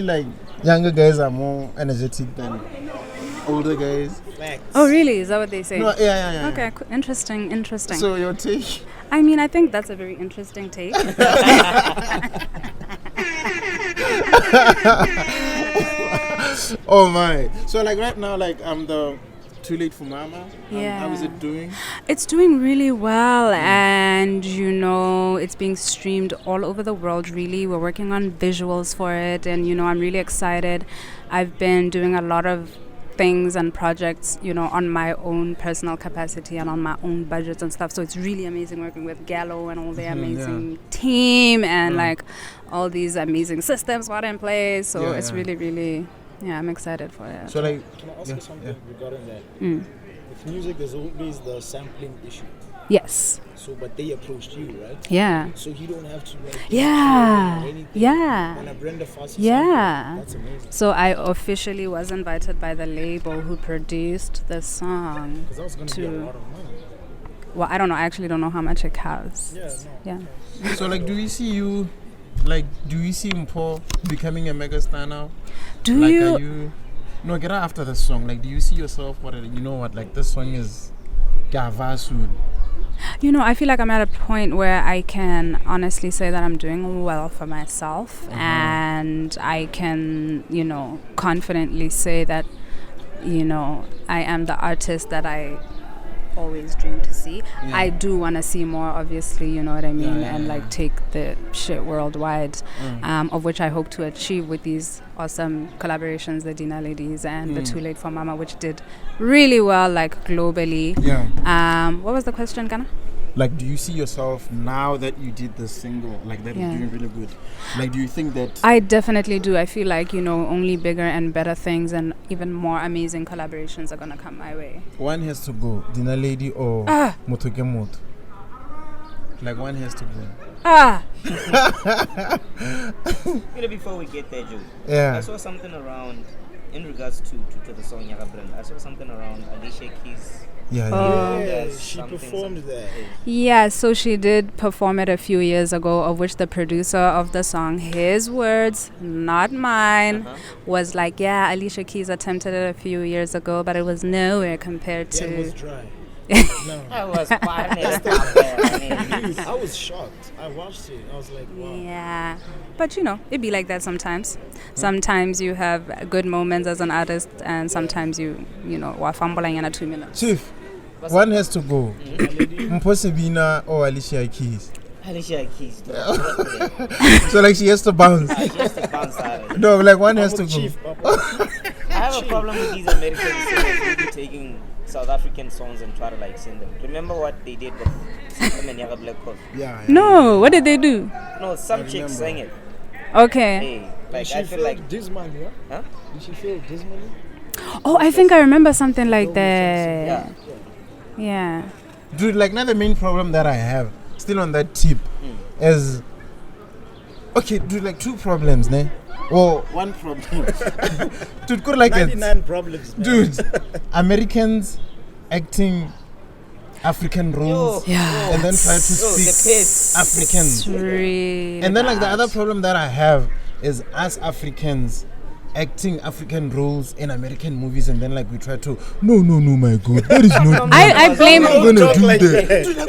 like younger guys are more energetic than older guys. Facts. Oh, really? Is that what they say? No, yeah. Okay, interesting. So your take? I mean, I think that's a very interesting take. Oh my! So like right now, like I'm the Too Late for Mama. Yeah. How is it doing? It's doing really well, and you know, it's being streamed all over the world. Really, we're working on visuals for it, and you know, I'm really excited. I've been doing a lot of things and projects, you know, on my own personal capacity and on my own budgets and stuff. So it's really amazing working with Gallo and all the amazing team and like all these amazing systems what in place. So it's really, really, I'm excited for it. So like, Can I ask you something regarding that? With music, there's always the sampling issue. Yes. So, but they approached you, right? Yeah. So you don't have to like anything. Yeah. On a Brenda Fassie Yeah. song, that's amazing. So I officially was invited by the label who produced the song. Because that was going to be a lot of money. Well, I don't know. I actually don't know how much it costs. Yeah, no. Yeah. so like, do we see you? Like, do you see Mpho becoming a megastar now? Do like, you? Are you? No, get out after the song. Like, do you see yourself? You know what? Like, this song is Gava soon. You know, I feel like I'm at a point where I can honestly say that I'm doing well for myself, and I can, you know, confidently say that, you know, I am the artist that I always dreamed to see. I do want to see more, obviously, you know what I mean, and like take the shit worldwide, of which I hope to achieve with these awesome collaborations, the Dinaledi and the Too Late for Mama, which did really well, like globally. What was the question, Ghana? Like, do you see yourself now that you did the single, like that is doing really good? Like, do you think that? I definitely do. I feel like, you know, only bigger and better things and even more amazing collaborations are gonna come my way. One has to go, Dinaledi or Motho. Like, one has to go. Before we get there, Joe, I saw something around in regards to the song Yaga Brenda. I saw something around Alicia Keys. She performed that. Yeah, so she did perform it a few years ago, of which the producer of the song, his words, not mine, was like, yeah, Alicia Keys attempted it a few years ago, but it was nowhere compared to... it was dry. No. I was I was shocked. I watched it. I was like, wow. Yeah. But, you know, it be like that sometimes. Sometimes you have good moments as an artist, and sometimes you know, are fumbling in a 2 minutes. Chief, one has to go. Mpho Sebina or Alicia Keys? Alicia Keys. So, like, she has to bounce. She has to bounce out. No, like, one has to Chief, go. I have a problem with these American singers really taking South African songs and try to like sing them. Remember what they did with them and Yaga Black Coffee? No, what did they do? No, some chick sang it. Okay. Hey, like she I feel like dismally, huh? Did she feel dismally? Oh, I think I remember something like that. Yeah. Dude, like, now the main problem that I have, still on that tip, is... Okay, dude, like, 2 problems, ne? Or 1 problem. Dude, could like 99 problems, man. Dude, Americans acting African roles and then try to speak Africans. Really And then like the other problem that I have is us Africans acting African roles in American movies, and then like we try to no my god, that is not I blame Dude, like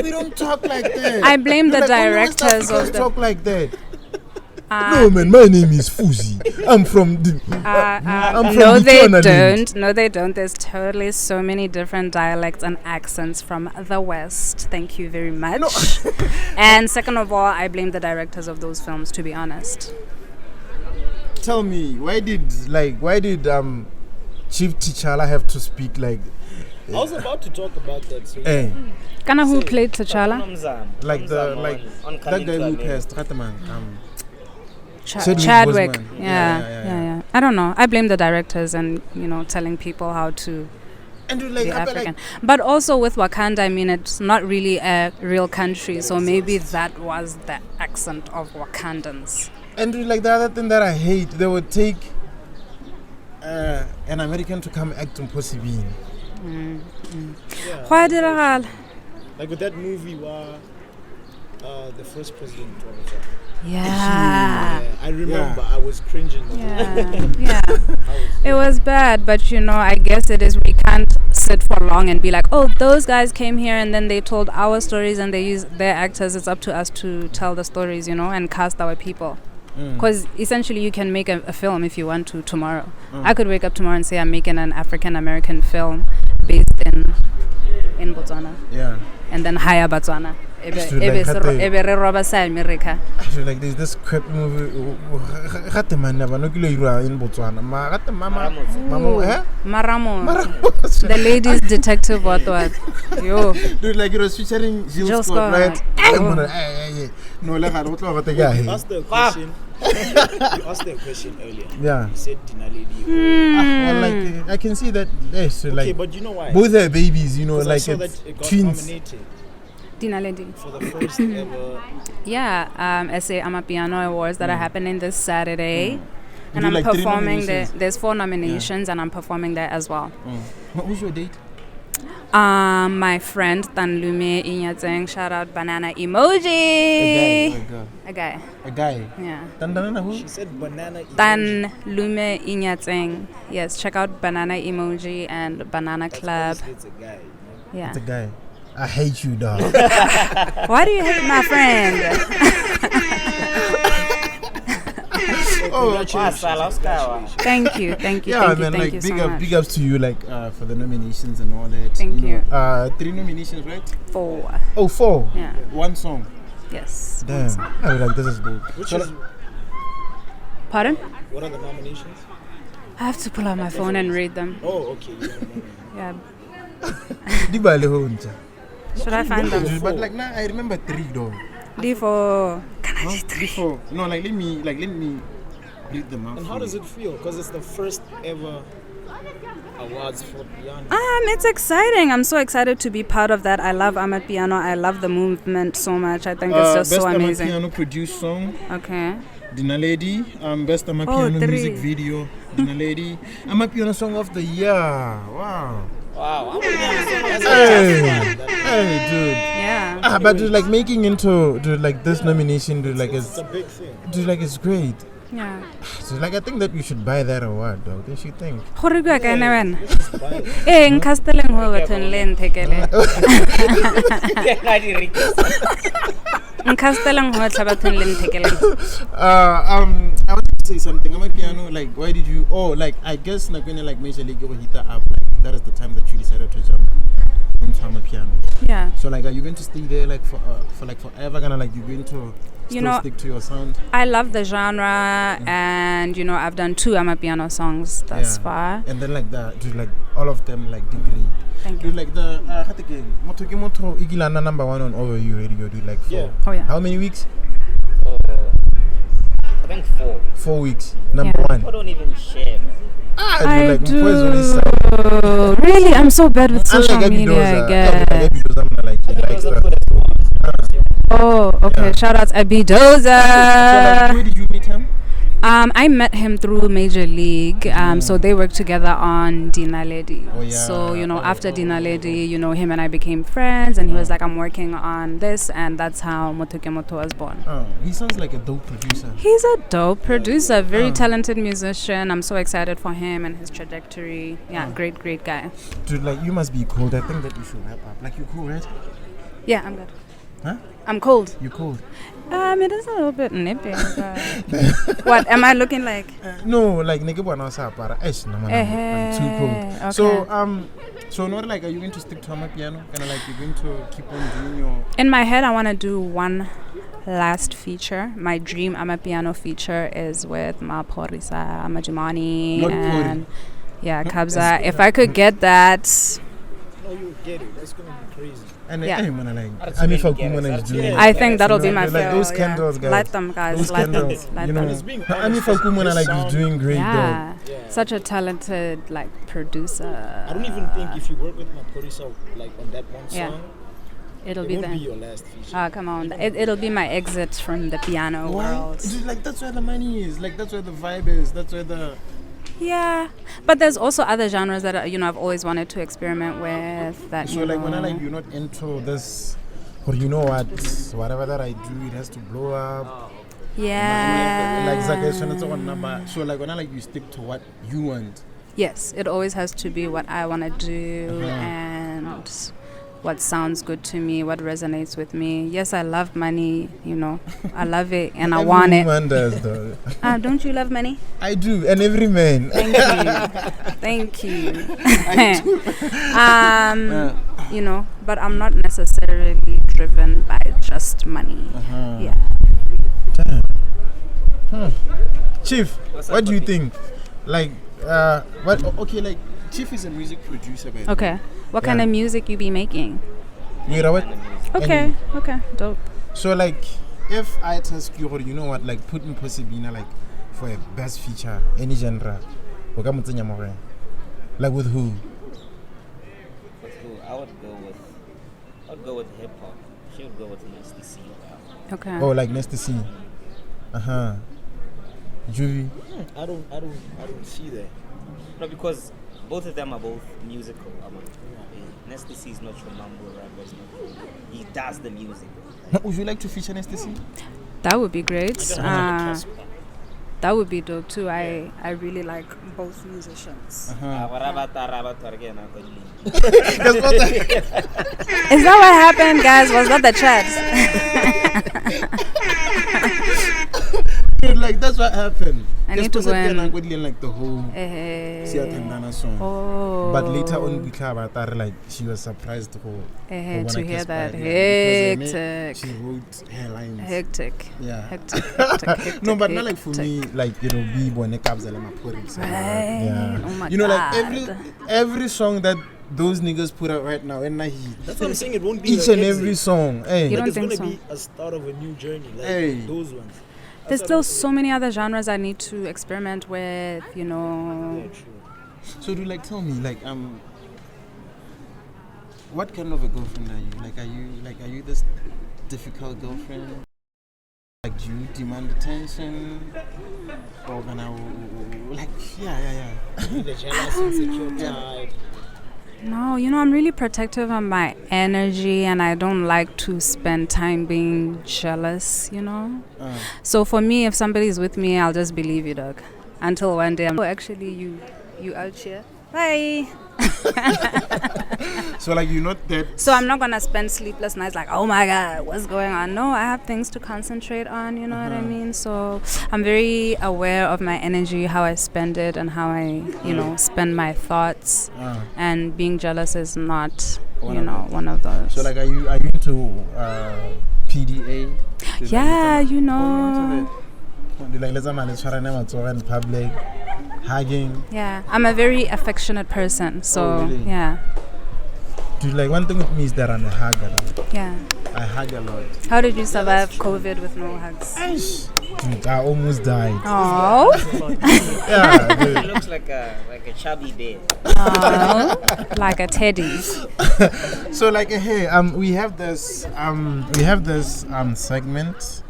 we don't talk like that. I blame the like, directors of the talk like that. No man, my name is Fuzi. I'm from the. I'm from no, the they Twana don't. land. No, they don't. There's totally so many different dialects and accents from the West. Thank you very much. And second of all, I blame the directors of those films, to be honest. Tell me, why did Chief T'Challa have to speak like? I was about to talk about that. So Kana who played T'Challa? Like the on that Coming guy to who America. passed, Rataman. Chadwick Chadwick. Boseman. Yeah. I don't know. I blame the directors and telling people how to And dude, like, be I feel African. But also with Wakanda, I mean, it's not really a real country, so maybe that was the accent of Wakandans. and dude, like the other thing that I hate, they would take an American to come act Mpho Sebina. Why did I? like with that movie where the first president of the Yeah. I remember I was cringing. Yeah. It was bad, but I guess it is. We can't sit for long and be like, oh, those guys came here and then they told our stories and they used their actors. It's up to us to tell the stories, and cast our people. Because essentially you can make a film if you want to tomorrow. I could wake up tomorrow and say I'm making an African American film based in Botswana. Yeah. And then hire Botswana. Actually, like, America. Actually, like there's this crap movie. Rataman never no kilo ira in Botswana. Mama, Maramo. The ladies detective what? Yo. Dude, like it was featuring Jill Scott, right? No, like I don't know what the guy. You asked the question. You asked the question earlier. Yeah. You said Dinaledi. Well, like I can see that. So Okay, like but you know why? both their babies, 'Cause I like saw it's that it got twins. nominated Dinaledi. for the first ever. Yeah, SA Amapiano Awards that are happening this Saturday. And do I'm like 3 performing there. nominations? There's 4 nominations and I'm performing there as well. Who's your date? My friend Tanlume Inyatseng, shout out Banana Emoji. A guy. A guy. Yeah. Tandanana who? She said banana. Tanlume Inyatseng. Yes, check out Banana Emoji and Banana Club. It's a guy. Yeah. It's a guy. I hate you, dog. Why do you hate my friend? Thank you. Yeah, man, like so much. big ups to you, like for the nominations and all that. Thank you. 3 nominations, right? 4. Oh, 4. Yeah. 1 song. Yes. Damn. I was like, this is dope. Which is, Pardon? what are the nominations? I have to pull out my phone and read them. Oh, okay. You don't know. Yeah. Dibale honja. Should I find them? But like now, I remember 3 though. D4. Before, no, like let me read them out. And how does it feel? Because it's the first ever awards for piano. It's exciting. I'm so excited to be part of that. I love Amapiano. I love the movement so much. I think it's just best so amazing. Amapiano produced song, Okay. Dinaledi. Best Amapiano 3. music video, Dinaledi. Amapiano song of the year. Wow. Wow. Hey, dude. Yeah. But dude, like making into like this nomination, dude, like It's a big thing. dude, like it's great. Yeah. So like I think that we should buy that award, though. Don't you think? Gore bua ka ena wena? Let's buy it. Nkasteleng ho bathong le nthekele. Nkasteleng ho tla bathong le nthekele. I wanted to say something. Amapiano, like, why did you? Oh, like, I guess like when like Major League or hit up, like that is the time that you decided to jump into Amapiano. Yeah. So like, are you going to stay there like for like forever? Gonna like you going to still stick to your sound? I love the genre and I've done 2 Amapiano songs thus far. And then like that, dude, like all of them like did great. Thank you. Dude, like the Motho Igilana #1 on Overview Radio, dude, like for Oh yeah. how many weeks? I think 4. 4 weeks. Number 1. People don't even share, man. I like, do. Mpho is on his side. Really, I'm so bad with social Unlike media. Abidoza, Guys. Abidoza, I'm not like stuff. Oh, okay. Yeah. Shout out So like, Abidoza. where did you meet him? I met him through Major League. So they worked together on Dinaledi. Oh, yeah. So after Dinaledi, him and I became friends, and he was like, "I'm working on this," and that's how Motho was born. Oh, he sounds like a dope producer. He's a dope producer, very talented musician. I'm so excited for him and his trajectory. Yeah, great guy. Dude, like you must be cool. I think that you should wrap up. Like you cool, right? Yeah, I'm good. Huh? I'm cold. You cold? It is a little bit nippy. But what am I looking like? No, like nigga wanna para. I'm too cold. Okay. So not like, are you going to stick to Amapiano? Kind of like you're going to keep on doing your... In my head, I want to do one last feature. My dream Amapiano feature is with Mpho, RISA, Majimani, Not and Kabza. If I could get that, No, you get it. That's gonna be crazy. And Yeah. Mpho Sebina is doing... I think that'll be my like favorite. those candles, guys. Light them, guys. Those Light them. candles, Light you them. know. It's being Mpho Sebina like is doing great Yeah. Yeah. Such a talented producer. I don't even think if you work with Motho like on that one Yeah. song, It'll it be won't there. be your last feature. Come on. It'll be my exit from the piano world. Dude, like that's where the money is. Like that's where the vibe is. That's where the... Yeah, but there's also other genres that I've always wanted to experiment with. That So like when I like you're not into this, or you know what, whatever that I do, it has to blow up. yeah, Like Zaka is trying to one number. So like when I like you stick to what you want. yes, it always has to be what I want to do and what sounds good to me, what resonates with me. Yes, I love money, I love it and I want it. Every man does though. Don't you love money? I do, and every man. Thank you. Thank you. But I'm not necessarily driven by just money. Yeah. Chief, what do you think? Like, what? Okay, like Chief is a music producer, by the way. Okay. What kind of music you be making? You know what? Okay. Okay. Dope. So like, if I ask you, or you know what, like put Mpho Sebina like for a best feature, any genre, like with who? I would go with hip hop. She would go with Nasty C. Okay. Oh, like Nasty C. Juvie. I don't see that. No, because both of them are both musical. Nasty C is not your mambo rapper. He does the music. Would you like to feature Nasty C? That would be great. Casper. That would be dope too. I really like both musicians. Is Is that what happened, guys? Was that the chat? Dude, like that's what happened. I need to go and like the whole Siyathandana song. But later on, like she was surprised to hear that. Hectic. She wrote her lines. Hectic. Yeah. Hectic. No, but not like for me. Like it'll be when it comes to yeah. Oh my know, God. like every song that those niggas put out right now, and like That's what I'm saying. It won't be each your and exit. every song. Hey. You don't It's think gonna so? be a start of a new journey. Like Hey. those ones. There's still so many other genres I need to experiment with, Yeah, true. So do like tell me like what kind of a girlfriend are you? Are you this difficult girlfriend? Like do you demand attention? Or gonna like yeah. The jealous, insecure type. No, I'm really protective of my energy and I don't like to spend time being jealous, So for me, if somebody's with me, I'll just believe you, dog. Until one day actually you out here. Bye. So like you're not that. So I'm not gonna spend sleepless nights like, oh my God, what's going on? No, I have things to concentrate on, you know what I mean? So I'm very aware of my energy, how I spend it and how I, spend my thoughts. And being jealous is not, one of those. So like are you into PDA? Yeah, Like let's try in public, hugging. Yeah, I'm a very affectionate person, so Oh, really? yeah. Dude, like one thing with me is that I'm a hugger. Yeah. I hug a lot. How did you survive COVID with no hugs? Dude, I almost died. Oh. Yeah, dude. He looks like a chubby bear. Like a teddy. So like hey, we have this segment.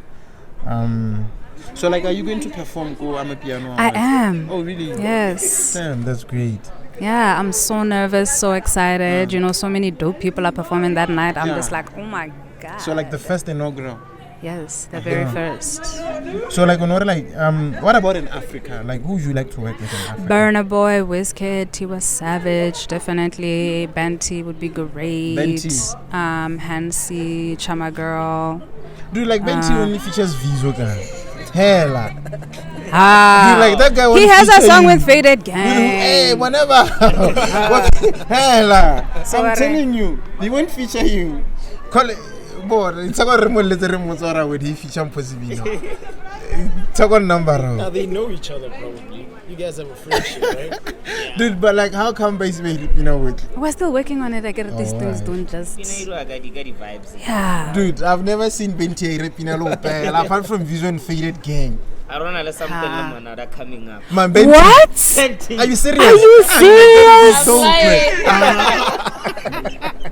So like are you going to perform Amapiano Awards? I am. Oh really? Yes. Damn, that's great. Yeah, I'm so nervous, so excited. So many dope people are performing that night. I'm just like, oh my God. So like the first inaugural. Yes, the very first. So like, what about in Africa? Like, who would you like to work with in Africa? Burna Boy, Wizkid, Tiwa Savage, definitely. Benty would be great. Benty. Hansi, Chama Girl. Dude, like Benty only features Vizo guy. Hella. Ah, Dude, like that guy. he has a song you. with Faded Gang. Hey, whenever. Hella. So I'm telling you, he won't feature you. Call it. Boy, it's a good remote letter with he feature Mpho Sebina. It's a good number. Now they know each other probably. You guys have a friendship, right? Yeah. Dude, but like, how come basically, with? We're still working on it. I get these things don't just. Vibes. Yeah. Dude, I've never seen Benty Repinalo apart from Vision Faded Gang. I don't know something that coming up. Man, Benty. What? Are you serious? Are you serious? So great.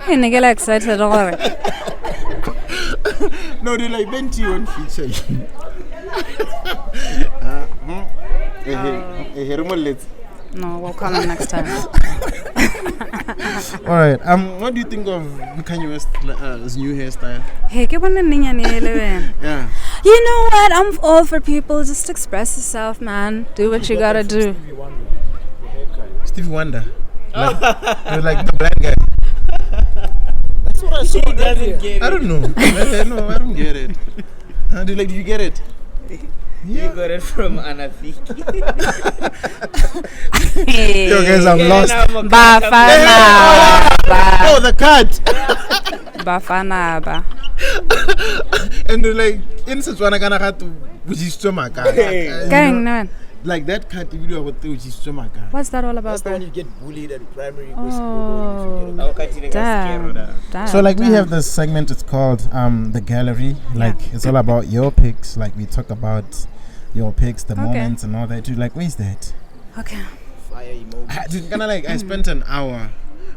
Hey, nigga, like excited all right. No, dude, like Benty won't feature you. No, we'll call him next time. Alright, what do you think of Kanye West's new hairstyle? Hey, ke bona ninya ni eleven. Yeah. You know what? I'm all for people. Just express yourself, man. Do what you gotta do. Stevie Wonder, the haircut. Stevie Wonder. Like the black guy. That's what I saw. He doesn't get I don't know. No, I don't get it. Do you get it? You got it from Anafiki. Yo, guys, I'm lost. Bafana. Oh, the cat. Bafana ba. And like, in Setswana, kana cat which is stomach. Gang man. Like that cat video about which is stomach. What's that all about? That's the one you get bullied at primary school. Oh. Damn. So like we have this segment, it's called the gallery. Like it's all about your picks. Like we talk about your picks, the moments and all that. Dude, like where's that? Okay. Fire emoji. Dude, kinda like I spent an hour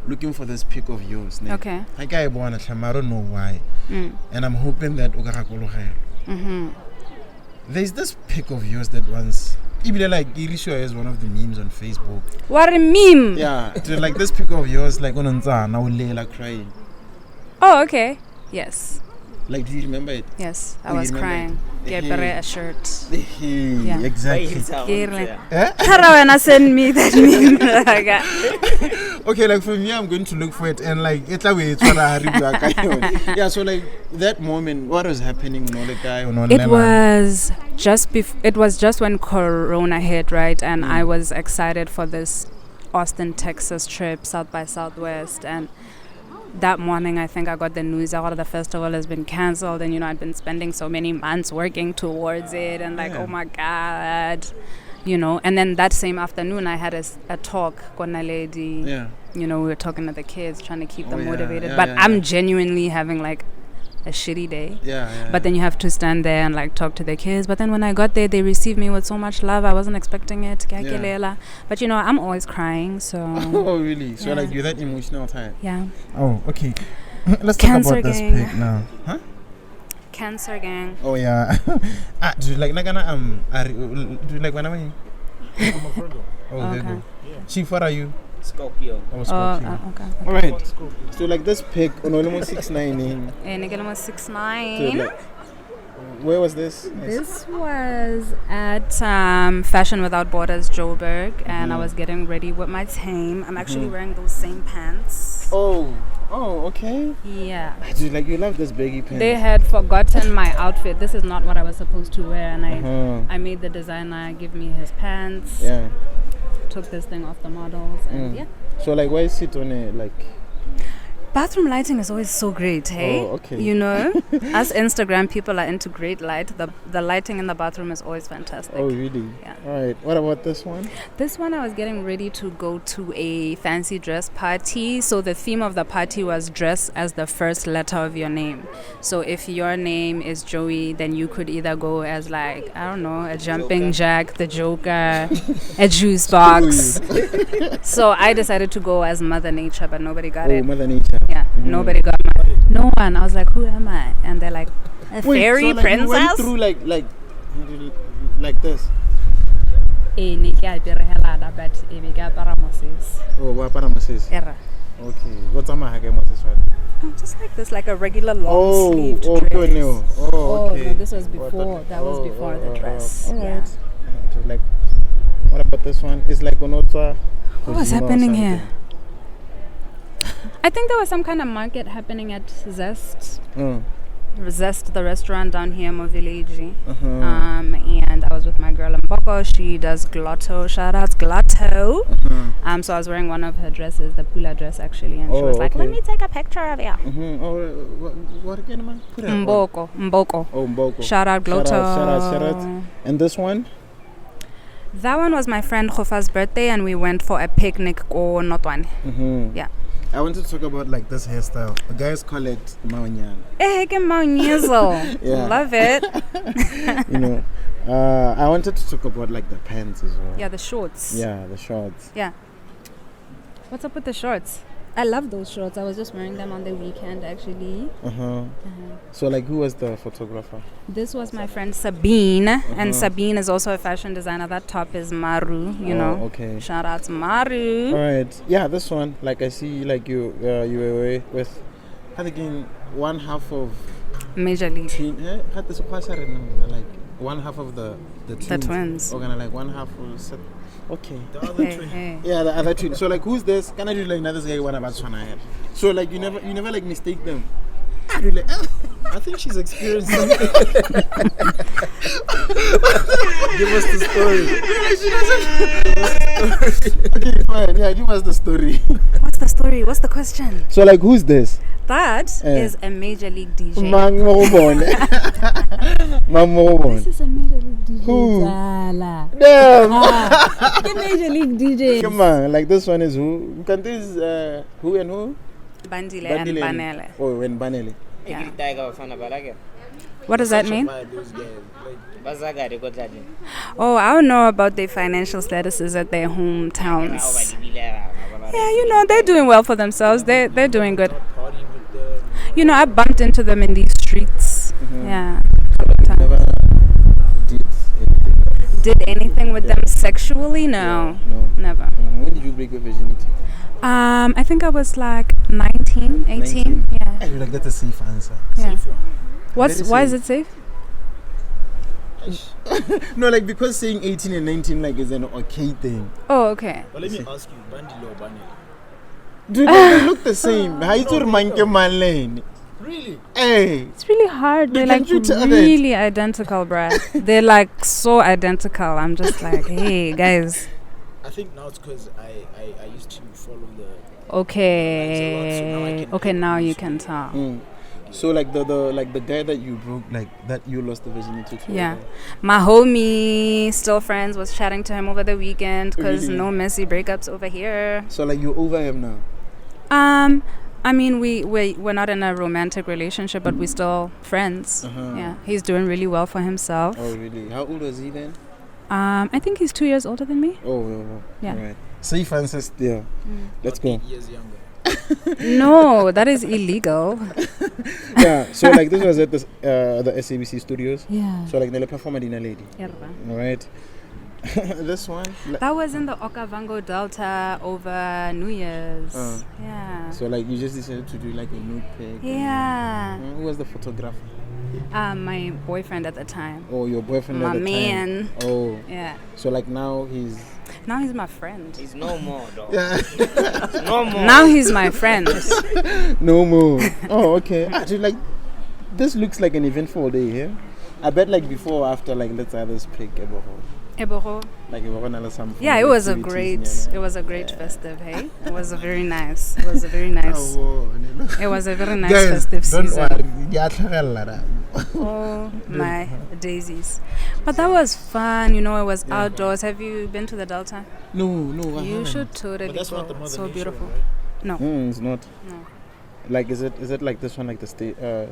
looking for this pic of yours. Okay. Like I want to, I don't know why. And I'm hoping that there's this pic of yours that once even like Irisho is one of the memes on Facebook. What a meme. Yeah. Dude, like this pic of yours like on now Leila crying. Oh, okay. Yes. Like, do you remember it? Yes, I was crying. Get a shirt. Yeah. Exactly. Tarawena send me that meme. Okay, like for me, I'm going to look for it and like it's a way yeah. So like that moment, what was happening on the guy? It was just when Corona hit, right? And I was excited for this Austin, Texas trip, South by Southwest, and that morning, I think I got the news that the festival has been cancelled, and I'd been spending so many months working towards it, and like, oh my God, And then that same afternoon, I had a talk with Dinaledi. Yeah. We were talking to the kids, trying to keep them motivated. But I'm genuinely having like a shitty day. But then you have to stand there and like talk to the kids. But then when I got there, they received me with so much love. I wasn't expecting it. But I'm always crying, so. Oh really? So like you're that emotional type? Yeah. Oh, okay. Let's Cancer talk about gang. this pic now. Huh? Cancer gang. Oh yeah. Do you like do you like when I'm I'm a Virgo. Oh, there you go. Chief, what are you? Scorpio. Oh, Scorpio. Okay. All right. So like this pic on almost 6'9". Nigga was 6'9". Where was this? This was at Fashion Without Borders, Joburg, and I was getting ready with my team. I'm actually wearing those same pants. Oh, okay. Yeah. Dude, like you love this baggy pants. They had forgotten my outfit. This is not what I was supposed to wear, and I made the designer give me his pants. Yeah. Took this thing off the models, and So like, why sit on it like? Bathroom lighting is always so great, hey? Oh, okay. As Instagram people are into great light. The lighting in the bathroom is always fantastic. Oh, really? Yeah. All right. What about this one? This one, I was getting ready to go to a fancy dress party. So the theme of the party was dress as the first letter of your name. So if your name is Joey, then you could either go as like, I don't know, a jumping jack, the Joker, a juice box. So I decided to go as Mother Nature, but nobody got it. Oh, Mother Nature. Yeah, nobody got no one. I was like, who am I? And they're like, a fairy so, like, princess. You went through like this. But Oh, what Moses? era. Okay. What's a mahake Moses? just like this, like a regular long sleeved dress. No. Oh, Okay. no, this was before. That was before the dress. All Yeah. right. So like, what about this one? It's like Onotwa. What was happening here? I think there was some kind of market happening at Zest. Zest, the restaurant down here in Mo Village. And I was with my girl Mpho. She does glotto. Shout out glotto. So I was wearing one of her dresses, the Pula dress actually, and she was like, "Let me take a picture of you." What again, man? Mboko. Oh, Mboko. Shout out glotto. Shout out. And this one? That one was my friend Khofa's birthday, and we went for a picnic or not one. Yeah. I want to talk about like this hairstyle. The guys call it Maunyan. Yeah. Love it. You know, I wanted to talk about like the pants as well. Yeah, the shorts. Yeah, the shorts. Yeah. What's up with the shorts? I love those shorts. I was just wearing them on the weekend actually. So like, who was the photographer? This was my friend Sabine, and Sabine is also a fashion designer. That top is Maru, you know. Okay. Shout out to Maru. All right. Yeah, this one. Like I see, like you were with, I think one half of Major League. Like one half of the twins. The twins. Or kind of like one half of set. Okay. The other twin. Hey. Yeah, the other twin. So like, who's this? Can I do like another guy one about Swana? So like, you never like mistake them. I do like, I think she's experienced something. Give us the story. Okay, fine. Yeah, give us the story. What's the story? What's the question? So like, who's this? That is a Major League DJ. This is a Major League DJ. Who? Damn. The Major League DJ. Come on, like this one is who? Countries who and who? Bandile and Banele. Oh, and Banele. Yeah. What does that mean? Those guys, like, Oh, I don't know about their financial statuses at their hometowns. Yeah, you know, they're doing well for themselves. They're doing good. party with them. You know, I bumped into them in these streets. Yeah. Never Did anything with them sexually? No. Never. When did you break your virginity? I think I was like 19, 18. Yeah. I feel like that's a safe answer. Yeah. Safe one. Why is it safe? No, like because saying 18 and 19 like is an okay thing. Oh, okay. But let me ask you, Bandilo or Banele? Dude, they look the same. How you told Manke Malane? Really? Hey. It's really hard. They're like really identical, bruh. They're like so identical. I'm just like, hey, guys. I think now it's because I used to follow the. Okay. Okay, now you can tell. So like the guy that you broke, like that you lost the virginity to. Yeah. My homie, still friends, was chatting to him over the weekend because Really? no messy breakups over here. So like you're over him now. I mean, we're not in a romantic relationship, but we're still friends. Yeah, he's doing really well for himself. Oh really? How old was he then? I think he's 2 years older than me. Oh. Yeah. Right. Safe answers there. Let's go. 8 years younger. No, that is illegal. Yeah. So like this was at the SABC studios. Yeah. So like they perform at Dinaledi. All right. This one. That was in the Okavango Delta over New Year's. Yeah. So like you just decided to do like a nude pic. Yeah. Who was the photographer? My boyfriend at the time. Oh, your boyfriend My at the man. time. Oh. Yeah. So like now he's my friend. He's no more, though. Yeah. No more. Now he's my friend. No more. Oh, okay. Actually, like this looks like an eventful day here. I bet like before or after, like let's have this pick Eboro. like some. Yeah, it was a great festive, hey? It was a very nice. It was a very nice festive season. Don't worry. Oh my daisies. But that was fun, you know, it was outdoors. Have you been to the Delta? No. You should totally But that's go. not the Mother So Nature, beautiful. right? No. It's not. No. Like is it like this one like the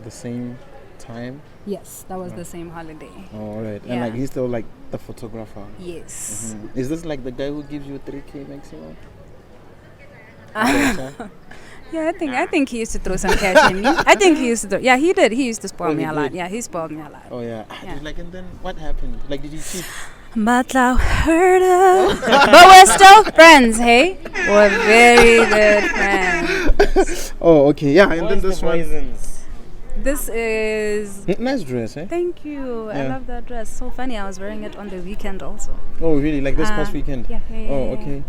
same time? Yes, that was the same holiday. Oh, all right. Yeah. And like he's still like the photographer. Yes. Is this like the guy who gives you 3K maximum? Yeah, I think he used to throw some cash in me. I think he used to yeah, he did. He used to spoil me a lot. Yeah, he spoiled me a lot. Oh yeah. Yeah. Like and then what happened? Like did you cheat? Batla heard her. But we're still friends, hey? We're very good friends. Oh, okay, yeah. And then What's this the one. poisons? This is... Nice dress, eh? Thank you. I Yeah. love that dress. So funny. I was wearing it on the weekend also. Oh, really? Like this past weekend? Yeah. Oh, okay.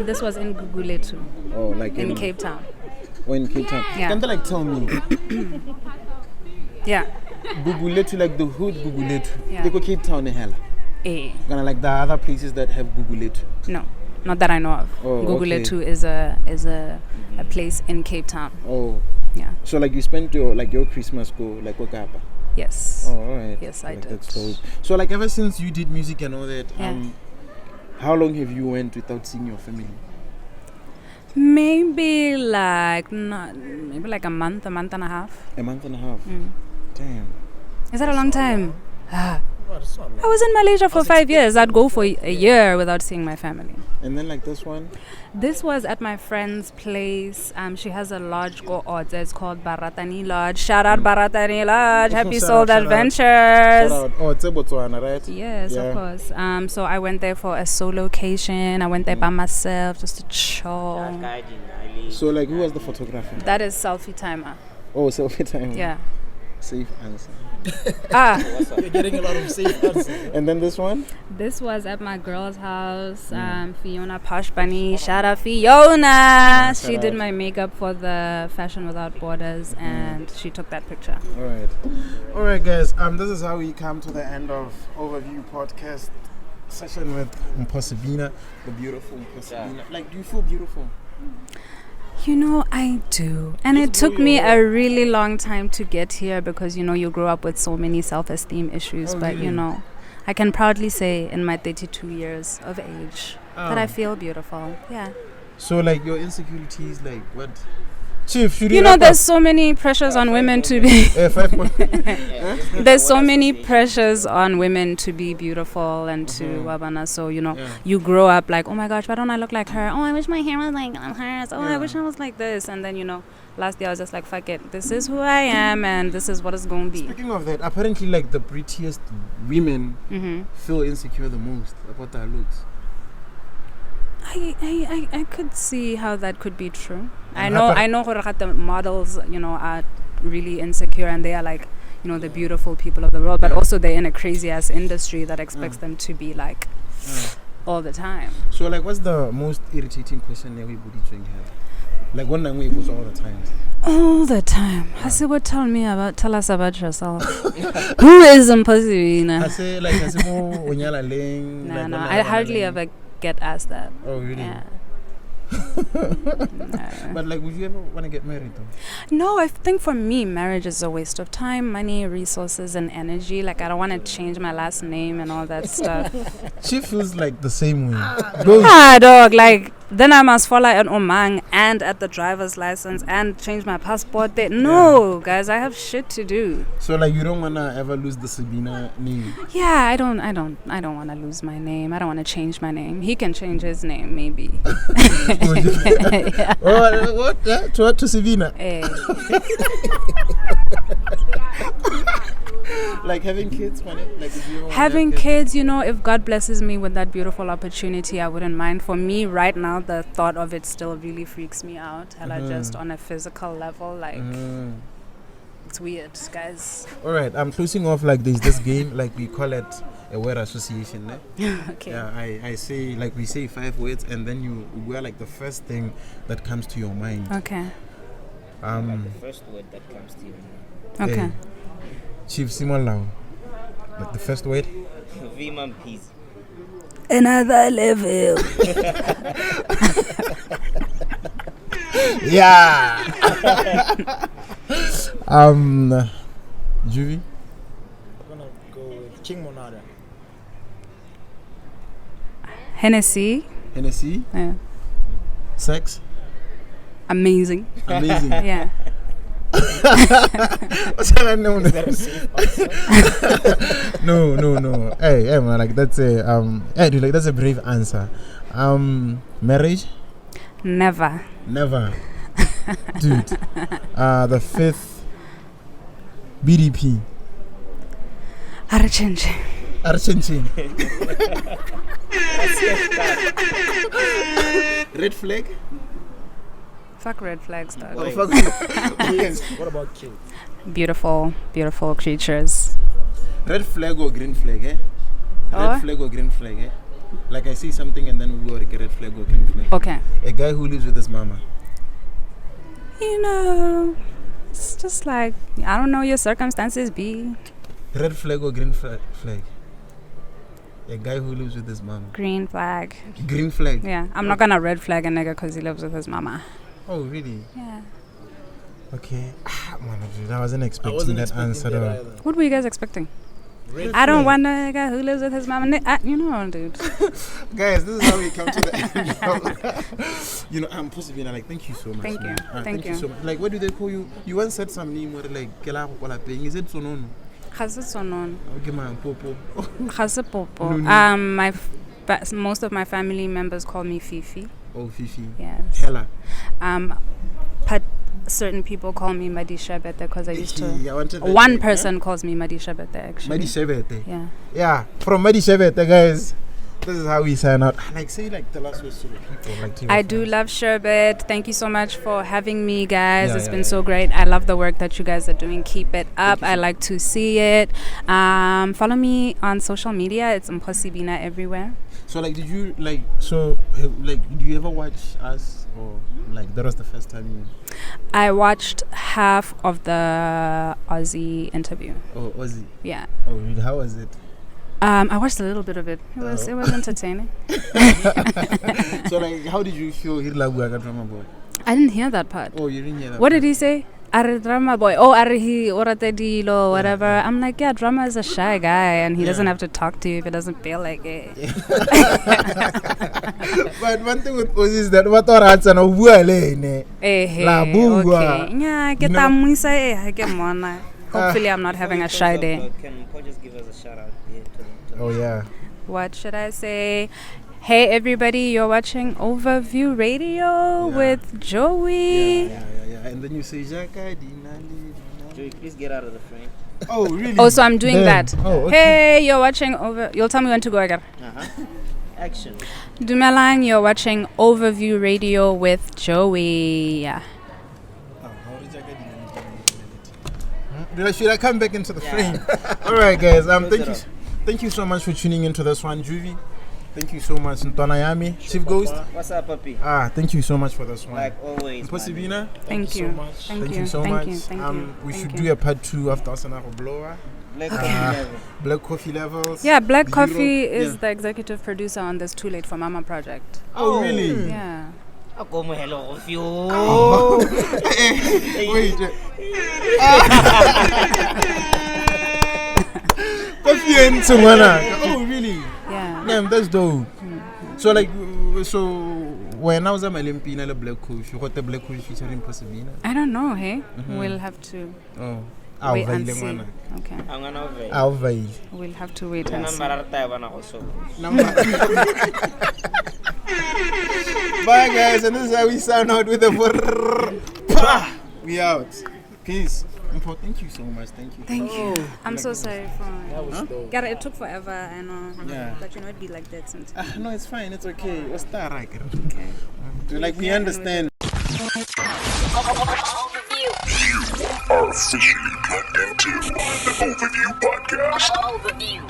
This was in Guguletu, Oh, like in Cape Town. Oh, in Cape Town. Yeah. Can they like tell me? Yeah. Guguletu, like the hood Guguletu. Yeah. They go Cape Town, hell. Eh. Kind of like the other places that have Guguletu. No, not that I know of. Oh, Guguletu is a place in Cape Town. Oh. Yeah. So like you spent your Christmas go like Okapa. Yes. Oh, alright. Yes, I Like, did. that's so like ever since you did music and all that, Yeah. how long have you went without seeing your family? Maybe like a month and a half. A month and a half. Damn. Is that a long time? Well, it's not long. I was in Malaysia for 5 years. I'd go for a year without seeing my family. And then like this one. This was at my friend's place. She has a lodge it's called Baratani Lodge. Shout out Baratani Lodge. Happy Shout Soul out, shout out. Adventures. Shout out. Oh, it's Botswana, right? Yes, Yeah. of course. So I went there for a solo location. I went there by myself just to chill. So like who was the photographer? That is selfie timer. Oh, selfie time. Yeah. Safe answer. You're getting a lot of safe answers. And then this one? This was at my girl's house. Fiona Posh Bunny. Shout out Fiona. She shout did out. my makeup for the Fashion Without Borders, and she took that picture. Alright guys, this is how we come to the end of Overview Podcast session with Mpho Sebina, the beautiful Mpho Sebina. Like, do you feel beautiful? You know, I do. And it took me a really long time to get here because, you grow up with so many self-esteem issues. Oh, But, really? I can proudly say in my 32 years of age that I feel beautiful. Yeah. So like your insecurities, like what? Chief, should There's so many pressures on women to be... 5 points. There's so many pressures on women to be beautiful and to wabana. So, you grow up like, oh my gosh, why don't I look like her? Oh, I wish my hair was like hers. Oh, I wish I was like this. And then, last year I was just like, fuck it. This is who I am and this is what it's going to be. Speaking of that, apparently like the prettiest women feel insecure the most about their looks. I could see how that could be true. And I know the models, are really insecure and they are like, the beautiful people of the world, but also they're in a crazy ass industry that expects them to be like all the time. So like what's the most irritating question everybody have? Like one thing we put all the time. All the time. Hasibo, tell us about yourself. Who is Mpho Sebina? I say Onyala Ling. No, I hardly ever get asked that. Oh really? Yeah. But like would you ever want to get married though? No, I think for me marriage is a waste of time, money, resources and energy. Like I don't want to change my last name and all that stuff. She feels like the same way. Dog, like then I must follow an Omang and at the driver's license and change my passport there. No, guys, I have shit to do. So like you don't wanna ever lose the Sebina name. Yeah, I don't want to lose my name. I don't want to change my name. He can change his name maybe. Yeah. What? To Sebina? Like having kids, man. Like if you having kids, if God blesses me with that beautiful opportunity, I wouldn't mind. For me, right now, the thought of it still really freaks me out. Hella just on a physical level, like it's weird, guys. All right, I'm closing off like this game, like we call it a word association. Okay. Yeah, I say like we say 5 words, and then you wear like the first thing that comes to your mind. Okay. The first word that comes to you. Okay. Chief Simon Lau. Like the first word. Viman peace. Another level. Yeah. Juvie. I'm gonna go with King Monada. Hennessy. Yeah. Sex. Amazing. Yeah. What's that name? Is that a safe answer? No. Hey man, like that's a hey dude, like that's a brave answer. Marriage? Never. Dude. The 5th BDP. Arachenje. Archenchin. Red flag? Fuck red flags, dog. Oh, fuck. Kids. What about kids? Beautiful, beautiful creatures. Red flag or green flag, eh? Oh? Red flag or green flag, eh? Like I see something and then we go like a red flag or green flag. Okay. A guy who lives with his mama. You know, it's just like, I don't know your circumstances, B. Red flag or green flag? A guy who lives with his mama. Green flag. Green flag? Yeah, I'm not gonna red flag a nigga because he lives with his mama. Oh, really? Yeah. Okay. Man, dude, I wasn't expecting that answer. Though. What were you guys expecting? Red I don't flag. want a guy who lives with his mama. You know, dude. Guys, this is how we come to the end. You know, I'm Mpho Sebina. Like, thank you so much. Thank you. man. Thank you. so much. Like, what do they call you? You once said some name where like Kela Kola paying. Is it Sonono? Khasisonon. Okay, man, Popo. Khasipopo. No. Most of my family members call me Fifi. Oh, Fifi. Yes. Hella. Certain people call me Madisha Bete because I used to. Yeah, I wanted that One name, person calls me Madisha Bete actually. Madi Shebete. Yeah. Yeah, from Madi Shebete, guys. This is how we sign out. Like, say, like, tell us what's to the people. Like, to your I do fans. love Sherbet. Thank you so much for having me, guys. Yeah, It's yeah, been yeah. so great. I love the work that you guys are doing. Keep it up. I like to see it. Follow me on social media. It's Mpho Sebina everywhere. So, like, did you, like, so, like, do you ever watch us? Or, like, that was the first time you. I watched half of the Aussie interview. Oh, Ozzy. Yeah. Oh, really? How was it? I watched a little bit of it. It was entertaining. So, like, how did you feel Hirlabuaga drama boy? I didn't hear that part. Oh, you didn't hear that? What did he say? Are drama boy. Oh, are he orate dilo, whatever. I'm like, yeah, drama is a shy guy and he doesn't have to talk to you if he doesn't feel like it. But one thing with Ozzy is that what are answer no buale La bua. Okay. Yeah, get You that know- muisa eh, get mona. Hopefully I'm not having a shy day. Can Mpho just give us a shout out here to them? Oh, yeah. What should I say? Hey everybody, you're watching Overview Radio with Joey. Yeah. And then you say, Jaka, Dinaledi. Joey, please get out of the frame. Oh, really? Oh, so I'm doing Damn. that. Oh, okay. Hey, you're watching You'll tell me when to go again. Action. Dumelang, you're watching Overview Radio with Joey. Yeah. Should I come back into the frame? All right, guys. Thank you so much for tuning into this one, Juvie. Thank you so much, Ntonayami, Chief Ghost. What's up, puppy? Thank you so much for this one. Like always. Mpho Sebina, Thank you. so much. Thank thank you. you so Thank much. you. Thank you. We Thank should you. do a part 2 after Asanaro Blower. Black level. Black Coffee Levels. Yeah, Black the Coffee Euro- is yeah. the executive producer on this Too Late for Mama project. Oh, really? Yeah. Ako mo hello of you. Wait. Coffee and Sumana. Oh, really? Yeah. Damn, that's dope. So, like, when I was at Amapiano Black Coffee, what the Black Coffee featuring Mpho Sebina? I don't know, hey? We'll have to Oh. wait and see. Okay. I'm gonna wait. I'll veil. We'll have to wait and see. Number tayo ba na ako so? Bye, guys, and this is how we sound out with the we out. Peace. Mpho, thank you so much. Thank you. Thank you. I'm so sorry for dope. Gara, it took forever, I know. Yeah. But you know it'd be like that sometimes. No, it's fine. It's okay. What's that, right? Okay. Like, we understand. Overview. You are officially plugged into the Overview podcast. Overview.